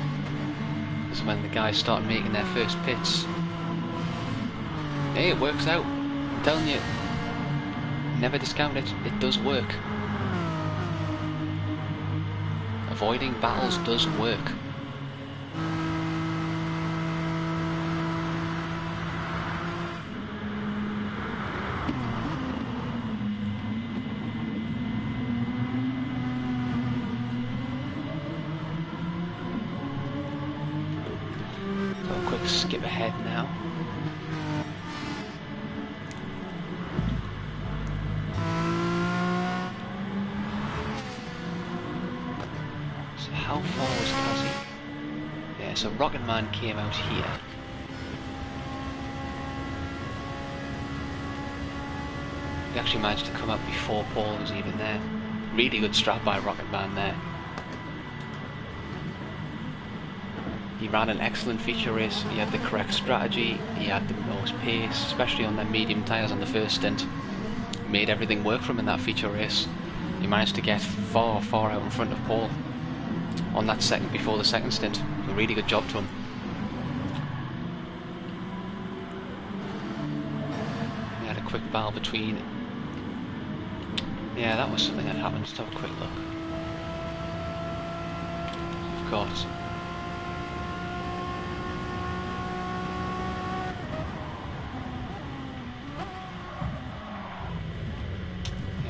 Speaker 1: This is when the guys start making their first pits. Hey, it works out. I'm telling you. Never discount it. It does work. Avoiding battles does work. Skip ahead now. So how far was Cozzy? Yeah, so Rocket Man came out here. He actually managed to come up before Paul was even there. Really good strap by Rocket Man there. He ran an excellent feature race, he had the correct strategy, he had the most pace, especially on their medium tyres on the first stint. Made everything work for him in that feature race. He managed to get far, far out in front of Paul on that second, before the second stint. A really good job to him. He had a quick battle between... Yeah, that was something that happened. Let's have a quick look. Of course.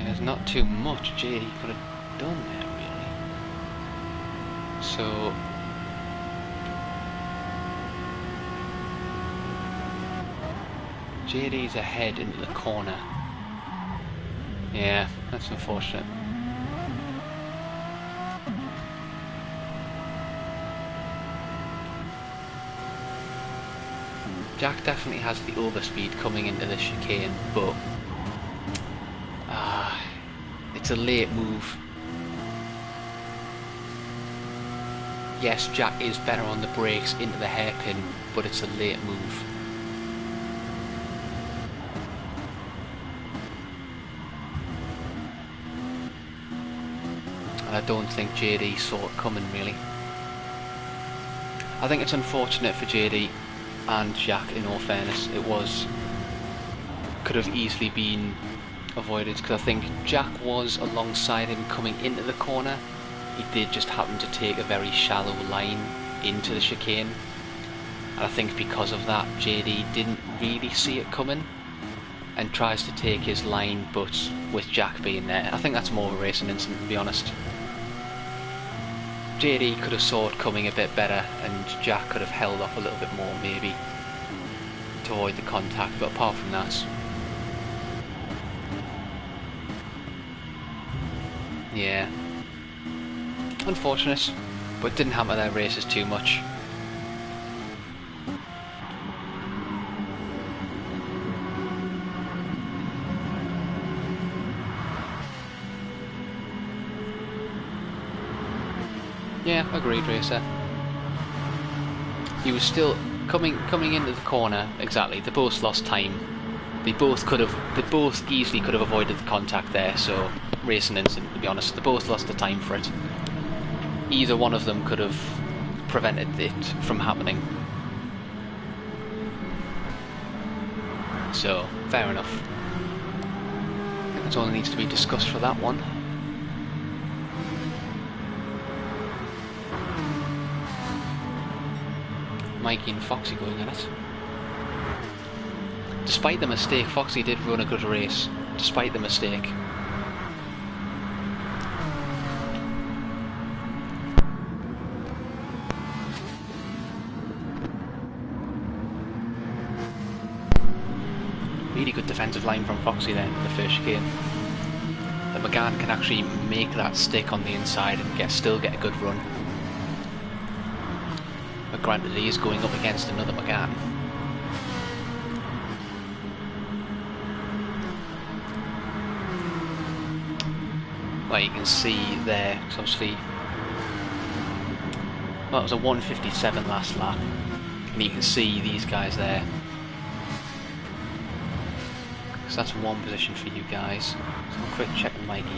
Speaker 1: There's not too much JD could have done there, really. So... JD's ahead into the corner. Yeah, that's unfortunate. Jack definitely has the overspeed coming into the chicane, but... it's a late move. Yes, Jack is better on the brakes into the hairpin, but it's a late move. And I don't think JD saw it coming, really. I think it's unfortunate for JD and Jack, in all fairness. It could have easily been avoided, because I think Jack was alongside him coming into the corner. He did just happen to take a very shallow line into the chicane, and I think because of that JD didn't really see it coming and tries to take his line, but with Jack being there, I think that's more of a racing incident, to be honest. JD could have saw it coming a bit better, and Jack could have held off a little bit more maybe to avoid the contact, but apart from that, yeah, unfortunate, but didn't hamper their races too much. Yeah, agreed, Racer. He was still coming into the corner. Exactly, they both lost time. They both easily could have avoided the contact there, so racing incident, to be honest. They both lost the time for it. Either one of them could have prevented it from happening. So, fair enough. That's all that needs to be discussed for that one. Mikey and Foxy going at it. Despite the mistake, Foxy did run a good race. Despite the mistake. Really good defensive line from Foxy then in the first chicane. The Megane can actually make that stick on the inside and still get a good run. But granted, he is going up against another Megane. Well, you can see there, it's obviously, well, it was a 1:57 last lap, and you can see these guys there. So that's one position for you guys. So a quick check with Mikey.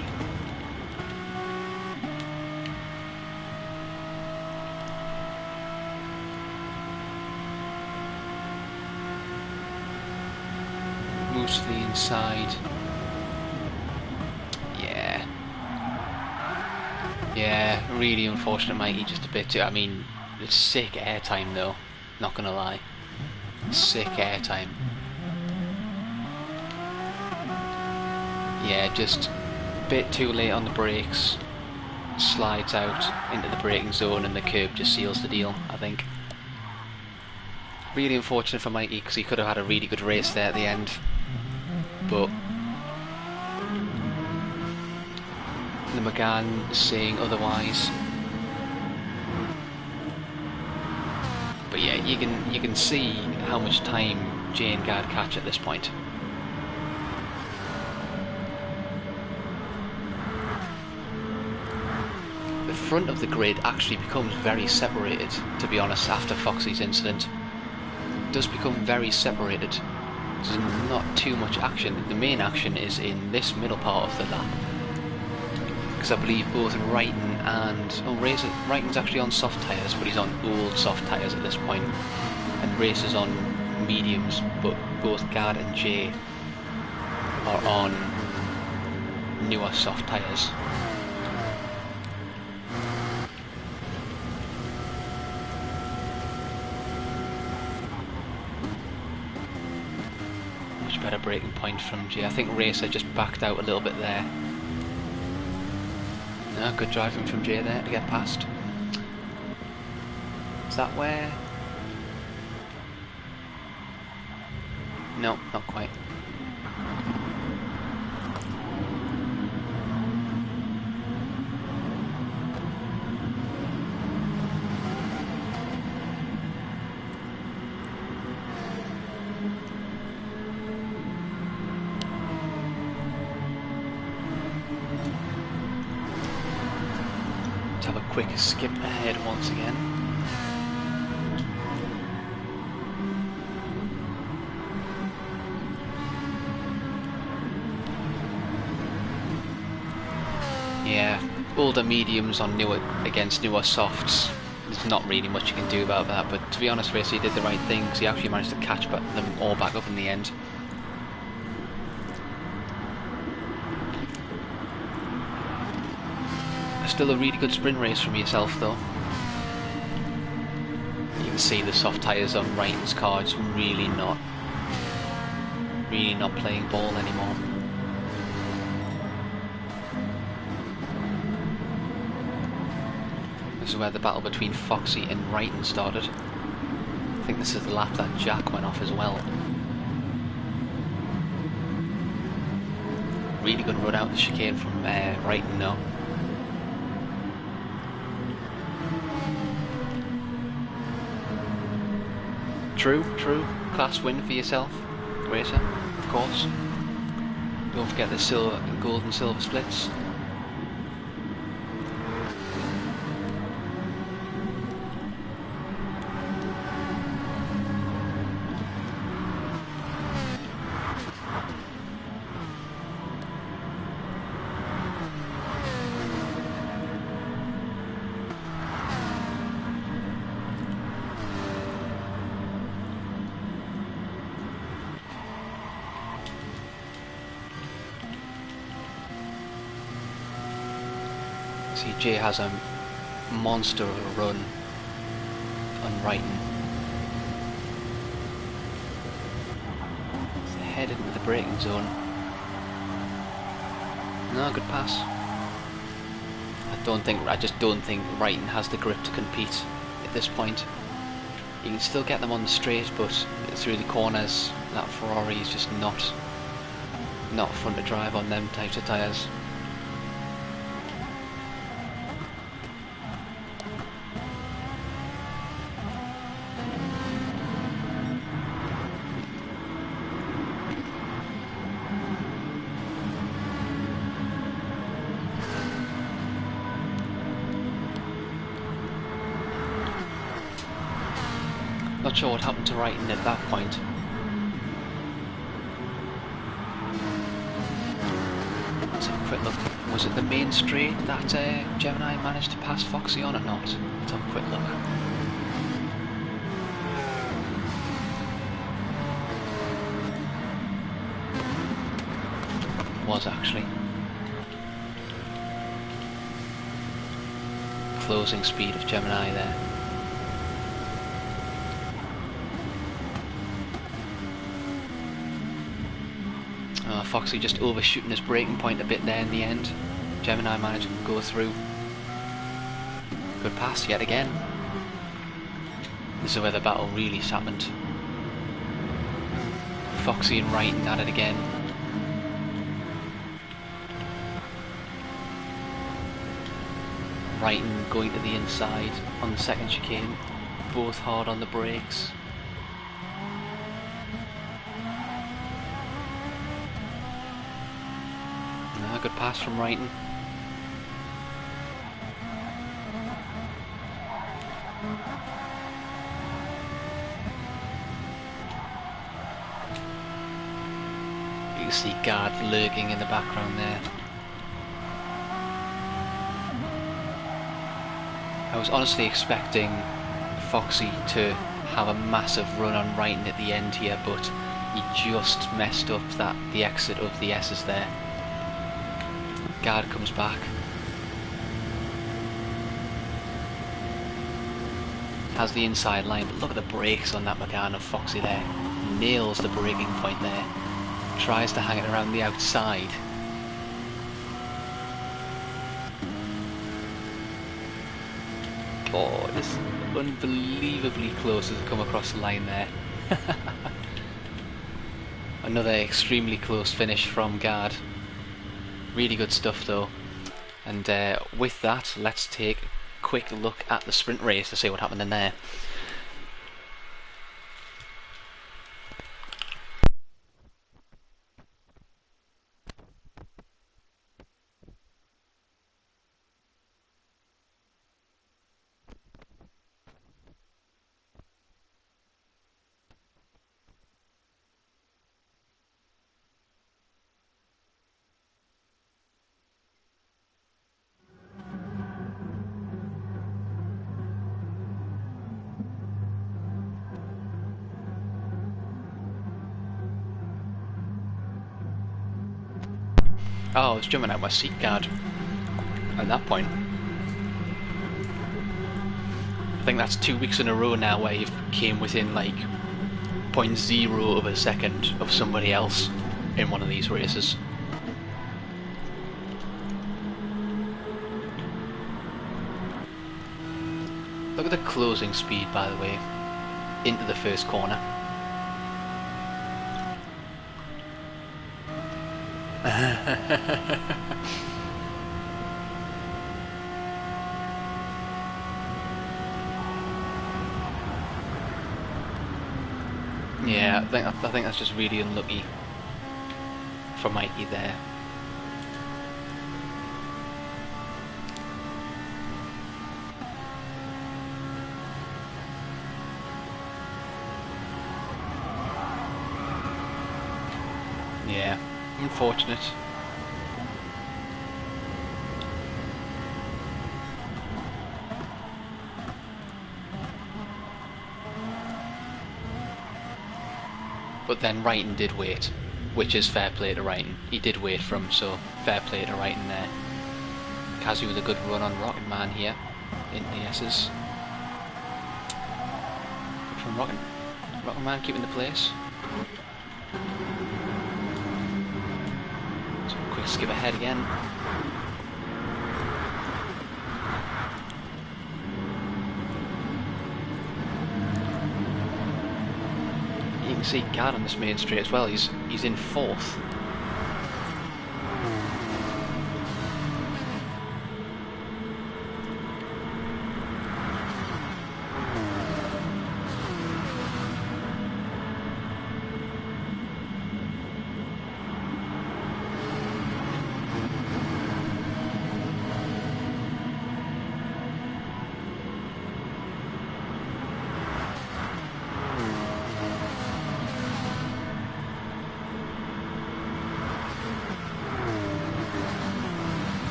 Speaker 1: Moves to the inside. Yeah, really unfortunate, Mikey, just a bit too. I mean, it's sick airtime though, not gonna lie. Sick airtime. Yeah, just a bit too late on the brakes. Slides out into the braking zone and the curb just seals the deal, I think. Really unfortunate for Mikey because he could have had a really good race there at the end. But the Megane is saying otherwise. But yeah, you can see how much time Jay and Gad catch at this point. The front of the grid actually becomes very separated, to be honest, after Foxy's incident. It does become very separated. There's not too much action. The main action is in this middle part of the lap. Because I believe both Wrighton and... oh, Wrighton's actually on soft tyres, but he's on old soft tyres at this point. And Racer's on mediums, but both Gad and Jay are on newer soft tyres. Much better braking point from Jay. I think Racer just backed out a little bit there. No, good driving from Jay there to get past. Is that where? No, not quite. Have a quick skip ahead once again. Yeah, older mediums on newer against newer softs. There's not really much you can do about that, but to be honest, Racer did the right thing because he actually managed to catch them all back up in the end. Still a really good sprint race from yourself though. You can see the soft tyres on Wrighton's car, it's really not playing ball anymore. This is where the battle between Foxy and Wrighton started. I think this is the lap that Jack went off as well. Really good run out the chicane from Wrighton though. True. Class win for yourself, Racer, of course. Don't forget the gold and silver splits. CJ has a monster of a run on Wrighton. Head into the braking zone. No, good pass. I just don't think Wrighton has the grip to compete at this point. You can still get them on the straight, but through the corners, that Ferrari is just not fun to drive on them types of tyres. Not sure what happened to Wrighton at that point. Let's have a quick look. Was it the main straight that Gemini managed to pass Foxy on or not? Let's have a quick look. Was actually. Closing speed of Gemini there. Foxy just overshooting his braking point a bit there in the end. Gemini managed to go through. Good pass yet again. This is where the battle really happened. Foxy and Wrighton at it again. Wrighton going to the inside on the second chicane. Both hard on the brakes. Good pass from Wrighton. You see Guard lurking in the background there. I was honestly expecting Foxy to have a massive run on Wrighton at the end here, but he just messed up the exit of the S's there. Guard comes back. Has the inside line, but look at the brakes on that Megane of Foxy there. Nails the braking point there. Tries to hang it around the outside. Oh, it's unbelievably close as it come across the line there. Another extremely close finish from Guard. Really good stuff though. And with that, let's take a quick look at the sprint race to see what happened in there. Oh, I was jumping out my seat guard at that point. I think that's 2 weeks in a row now where you've came within like 0.0 of a second of somebody else in one of these races. Look at the closing speed, by the way, into the first corner. Yeah, I think that's just really unlucky for Mikey there. Yeah, unfortunate. But then Wrighton did wait, which is fair play to Wrighton. He did wait for him, so fair play to Wrighton there. Kazu with a good run on Rocket Man here in the S's. Good from Rocket Man keeping the place. So quick skip ahead again. You can see Gad on this main straight as well. He's in 4th.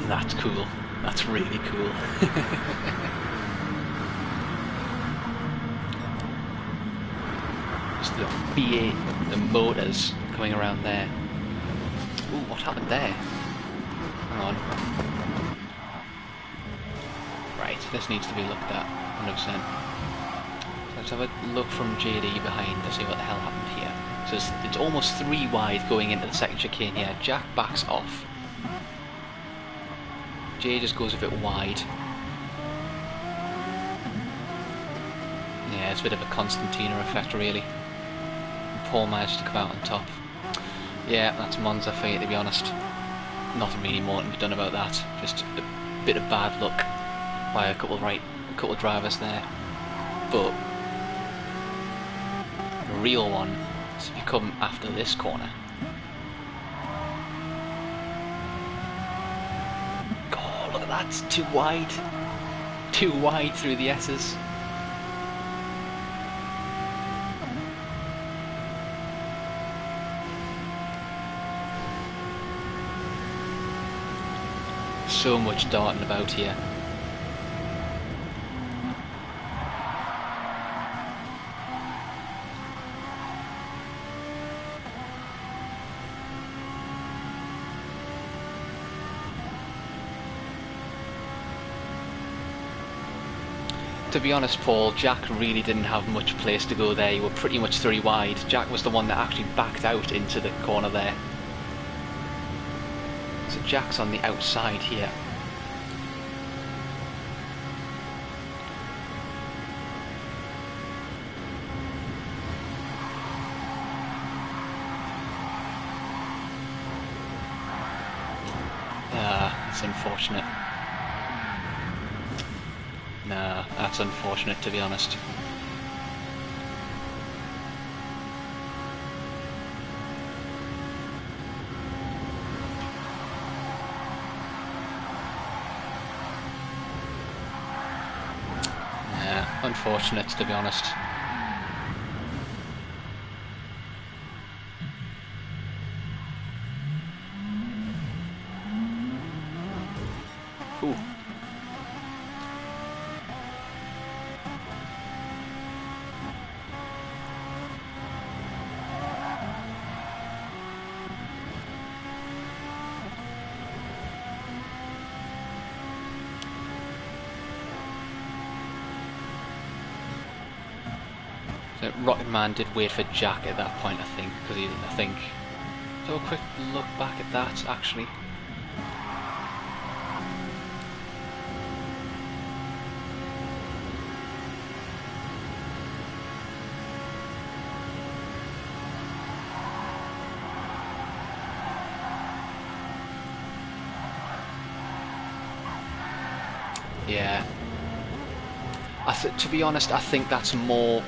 Speaker 1: That's cool. That's really cool. Just the V8, the motors coming around there. Ooh, what happened there? Hang on. Right, this needs to be looked at, 100%. Let's have a look from JD behind to see what the hell happened here. So it's almost 3 wide going into the second chicane here. Jack backs off. Jay just goes a bit wide. Yeah, it's a bit of a Constantina effect, really. And Paul managed to come out on top. Yeah, that's Monza for you, to be honest. Nothing really more can be done about that. Just a bit of bad luck by a couple of drivers there. But the real one is if you come after this corner. That's too wide. Too wide through the S's. So much darting about here. To be honest, Paul, Jack really didn't have much place to go there. You were pretty much 3 wide. Jack was the one that actually backed out into the corner there. So Jack's on the outside here. That's unfortunate. Nah, that's unfortunate, to be honest. Yeah, unfortunate, to be honest. Ooh. Rocket Man did wait for Jack at that point, I think, because I think. So a quick look back at that, actually. Yeah. To be honest, I think that's more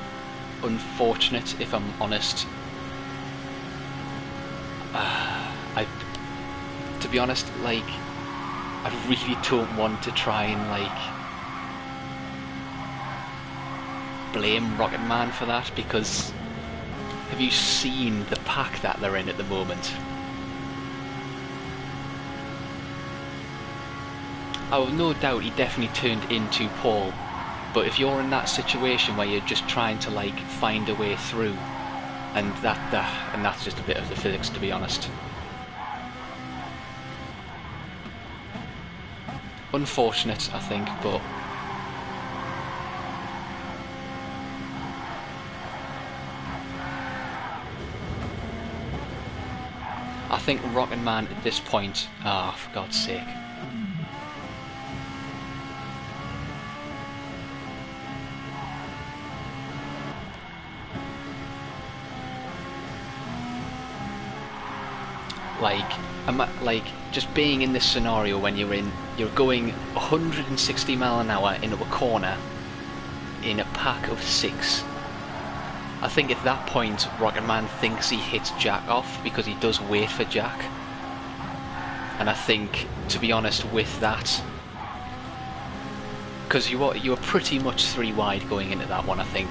Speaker 1: unfortunate, if I'm honest. To be honest, like, I really don't want to try and, like, blame Rocket Man for that, because have you seen the pack that they're in at the moment? Oh, no doubt he definitely turned into Paul. But if you're in that situation where you're just trying to like find a way through, and that's just a bit of the physics, to be honest. Unfortunate, I think, but I think Rocket Man at this point, for God's sake. Like just being in this scenario when you're going 160 mile an hour into a corner in a pack of 6. I think at that point Rocket Man thinks he hits Jack off because he does wait for Jack. And I think, to be honest, with that, because you were pretty much 3 wide going into that one, I think.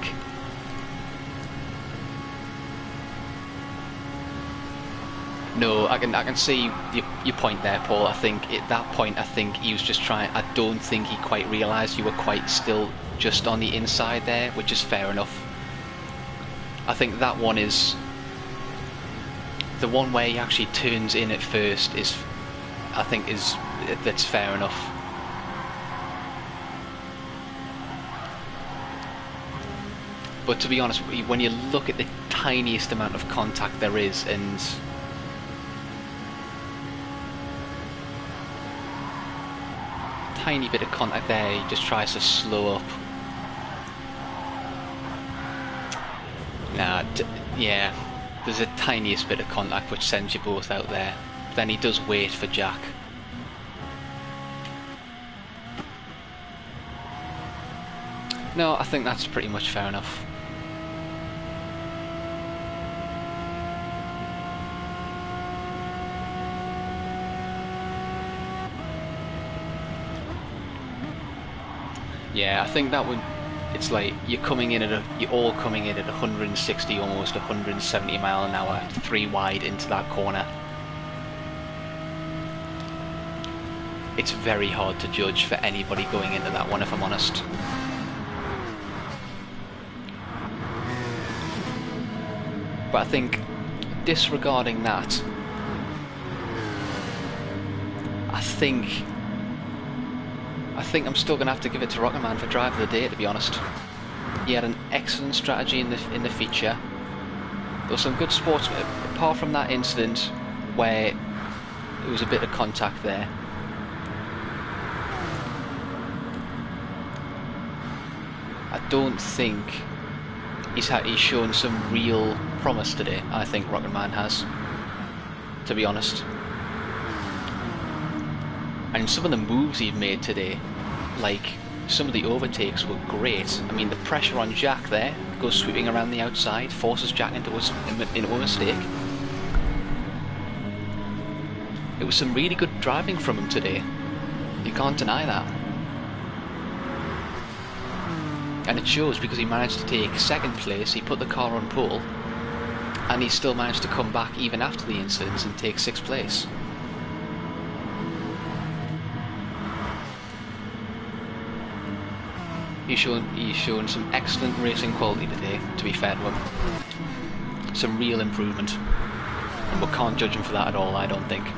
Speaker 1: No, I can see your point there, Paul. I think at that point, I think he was just trying. I don't think he quite realised you were quite still just on the inside there, which is fair enough. I think that one is the one where he actually turns in at first. That's fair enough. But to be honest, when you look at the tiniest amount of contact there is, and tiny bit of contact there, he just tries to slow up. Nah, yeah, there's a tiniest bit of contact which sends you both out there. Then he does wait for Jack. No, I think that's pretty much fair enough. Yeah, I think that would. It's like you're all coming in at 160, almost 170 mile an hour, 3 wide into that corner. It's very hard to judge for anybody going into that one, if I'm honest. But I think, disregarding that, I think I'm still going to have to give it to Rocket Man for driver of the day, to be honest. He had an excellent strategy in the feature. There was some good sports, apart from that incident where there was a bit of contact there. I don't think he's shown some real promise today. I think Rocket Man has, to be honest. And some of the moves he'd made today, like some of the overtakes, were great. I mean, the pressure on Jack there, goes sweeping around the outside, forces Jack into a mistake. It was some really good driving from him today. You can't deny that. And it shows, because he managed to take 2nd place, he put the car on pole, and he still managed to come back even after the incidents and take 6th place. He's shown some excellent racing quality today, to be fair to him. Some real improvement. And we can't judge him for that at all, I don't think.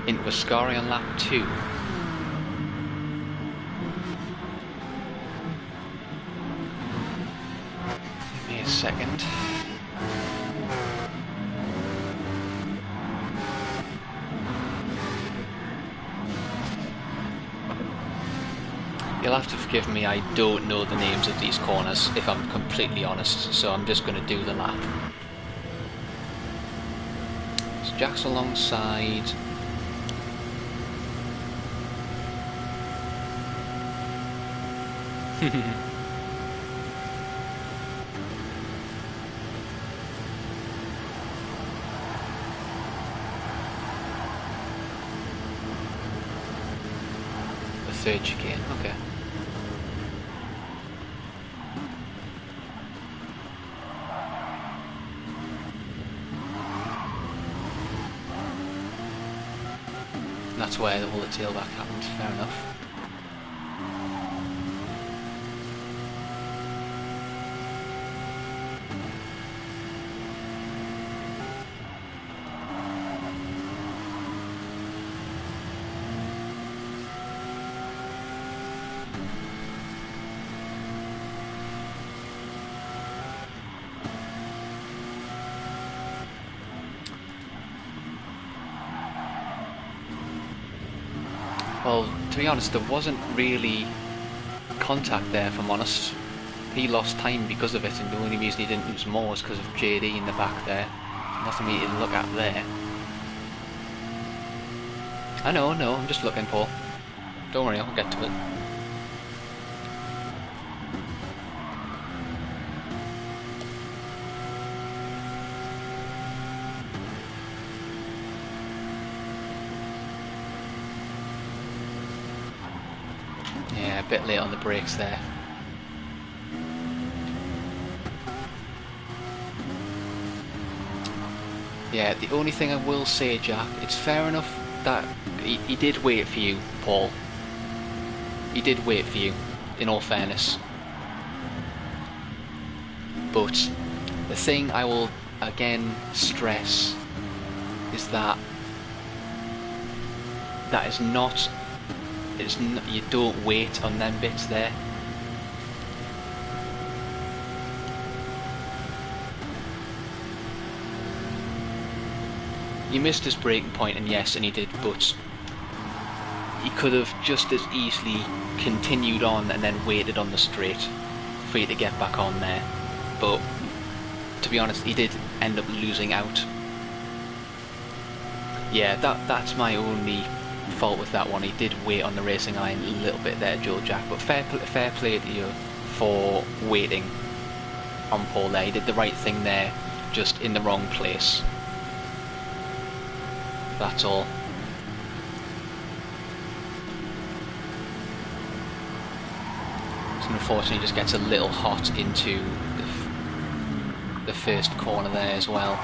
Speaker 1: Into Ascari on lap 2. Give me a second. You'll have to forgive me, I don't know the names of these corners, if I'm completely honest, so I'm just going to do the lap. So Jack's alongside. The 3rd chicane, okay. that's where all the tailback happened. Fair enough. Well, to be honest, there wasn't really contact there, if I'm honest. He lost time because of it, and the only reason he didn't lose more is because of JD in the back there. Nothing really to look at there. I know, I'm just looking, Paul. Don't worry, I'll get to it. Yeah, a bit late on the brakes there. Yeah, the only thing I will say, Jack, it's fair enough that he did wait for you, Paul. He did wait for you, in all fairness. But the thing I will again stress is that is not, you don't wait on them bits there. He missed his braking point, and yes, and he did, but he could have just as easily continued on and then waited on the straight for you to get back on there. But to be honest, he did end up losing out. Yeah, that's my only fault with that one. He did wait on the racing line a little bit there, Joe Jack, but fair play to you for waiting on Paul there. He did the right thing there, just in the wrong place. That's all. So unfortunately just gets a little hot into the first corner there as well.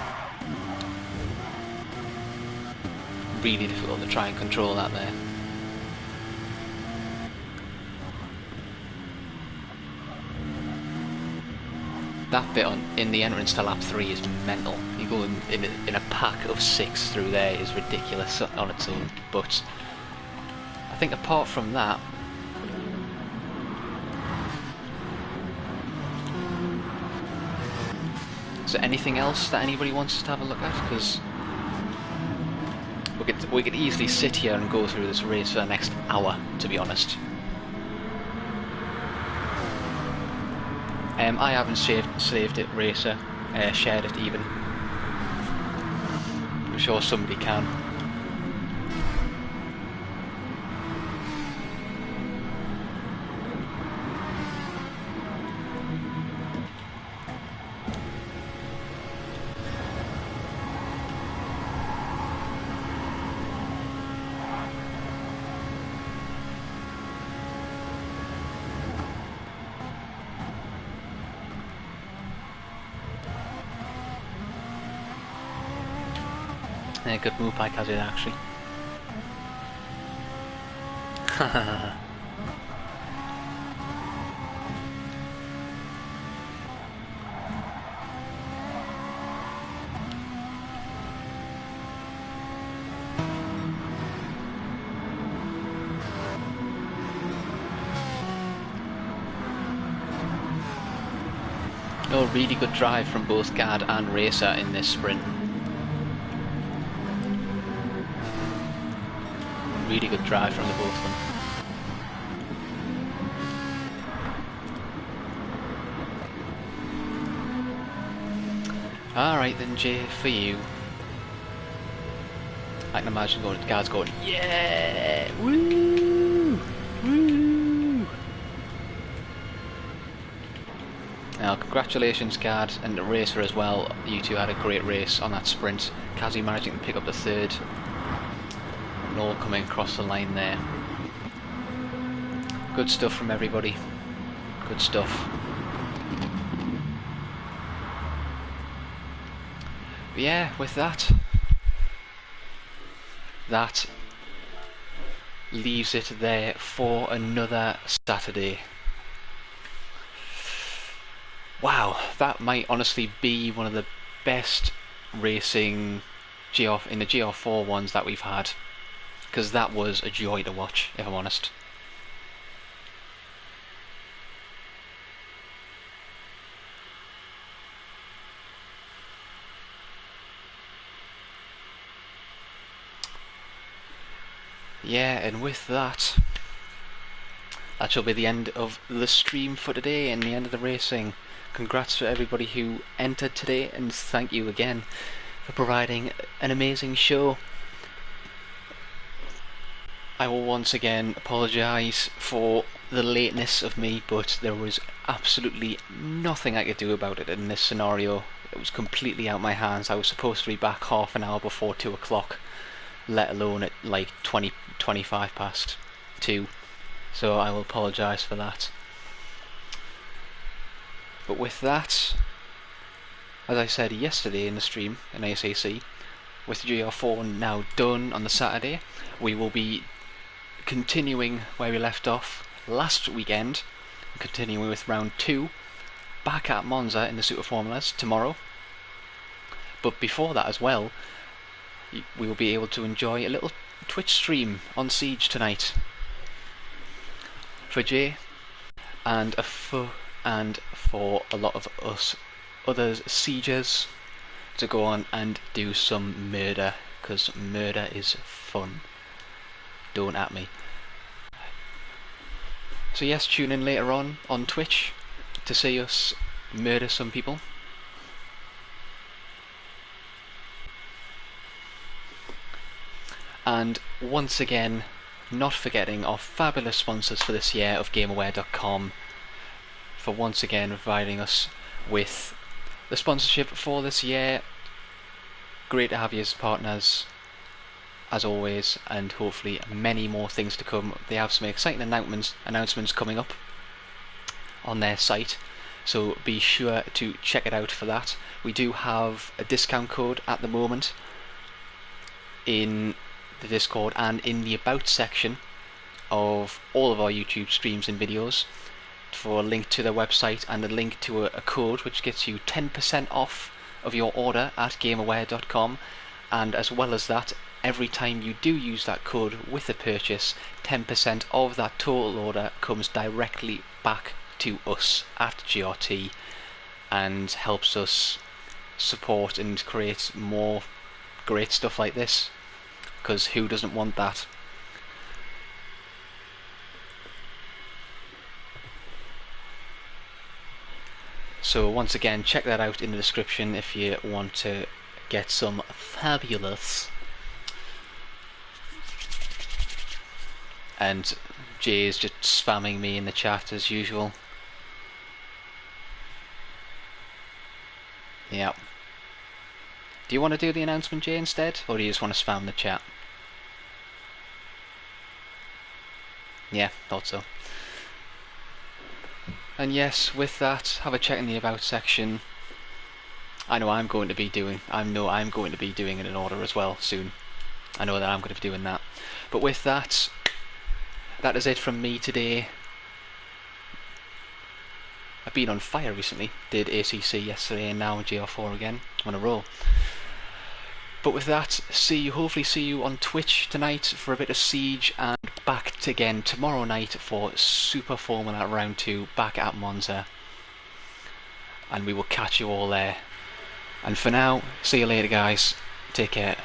Speaker 1: Really difficult to try and control that there. That bit in the entrance to lap 3 is mental. You go in a pack of 6 through there is ridiculous on its own. But I think apart from that, is there anything else that anybody wants us to have a look at? Because we could easily sit here and go through this race for the next hour, to be honest. I haven't saved it, Racer, shared it even. I'm sure somebody can. Good move by Kazir, actually. No, really good drive from both Gad and Racer in this sprint. Really good drive from the both of them. Alright then, Jay, for you. I can imagine Gad's going, yeah! Woo! Woo! Now, congratulations, Gad, and the Racer as well. You two had a great race on that sprint. Kazi managing to pick up the third. And all coming across the line there. Good stuff from everybody. Good stuff. But yeah, with that leaves it there for another Saturday. Wow, that might honestly be one of the best racing in the GR4 ones that we've had, because that was a joy to watch, if I'm honest. Yeah, and with that, that shall be the end of the stream for today and the end of the racing. Congrats to everybody who entered today, and thank you again for providing an amazing show. I will once again apologise for the lateness of me, but there was absolutely nothing I could do about it in this scenario. It was completely out of my hands. I was supposed to be back half an hour before 2 o'clock, let alone at like 25 past 2. So I will apologise for that. But with that, as I said yesterday in the stream in ACC, with GR4 now done on the Saturday, we will be continuing where we left off last weekend, continuing with round 2, back at Monza in the Super Formulas tomorrow. But before that as well, we will be able to enjoy a little Twitch stream on Siege tonight for Jay and for a lot of us others Siegers to go on and do some murder, because murder is fun. Don't at me. So yes, tune in later on Twitch to see us murder some people. And once again, not forgetting our fabulous sponsors for this year of GameAware.com for once again providing us with the sponsorship for this year. Great to have you as partners, as always, and hopefully many more things to come. They have some exciting announcements coming up on their site, so be sure to check it out for that. We do have a discount code at the moment in the Discord and in the About section of all of our YouTube streams and videos for a link to their website and a link to a code which gets you 10% off of your order at GameAware.com. And as well as that, every time you do use that code with a purchase, 10% of that total order comes directly back to us at GRT and helps us support and create more great stuff like this, because who doesn't want that? So once again, check that out in the description if you want to get some fabulous. And Jay is just spamming me in the chat as usual. Yeah. Do you want to do the announcement, Jay, instead? Or do you just want to spam the chat? Yeah, thought so. And yes, with that, have a check in the About section. I know I'm going to be doing it in order as well soon. I know that I'm going to be doing that. But with that, that is it from me today. I've been on fire recently. Did ACC yesterday and now GR4 again. On a roll. But with that, hopefully see you on Twitch tonight for a bit of Siege, and back again tomorrow night for Super Formula Round 2 back at Monza. And we will catch you all there. And for now, see you later guys. Take care.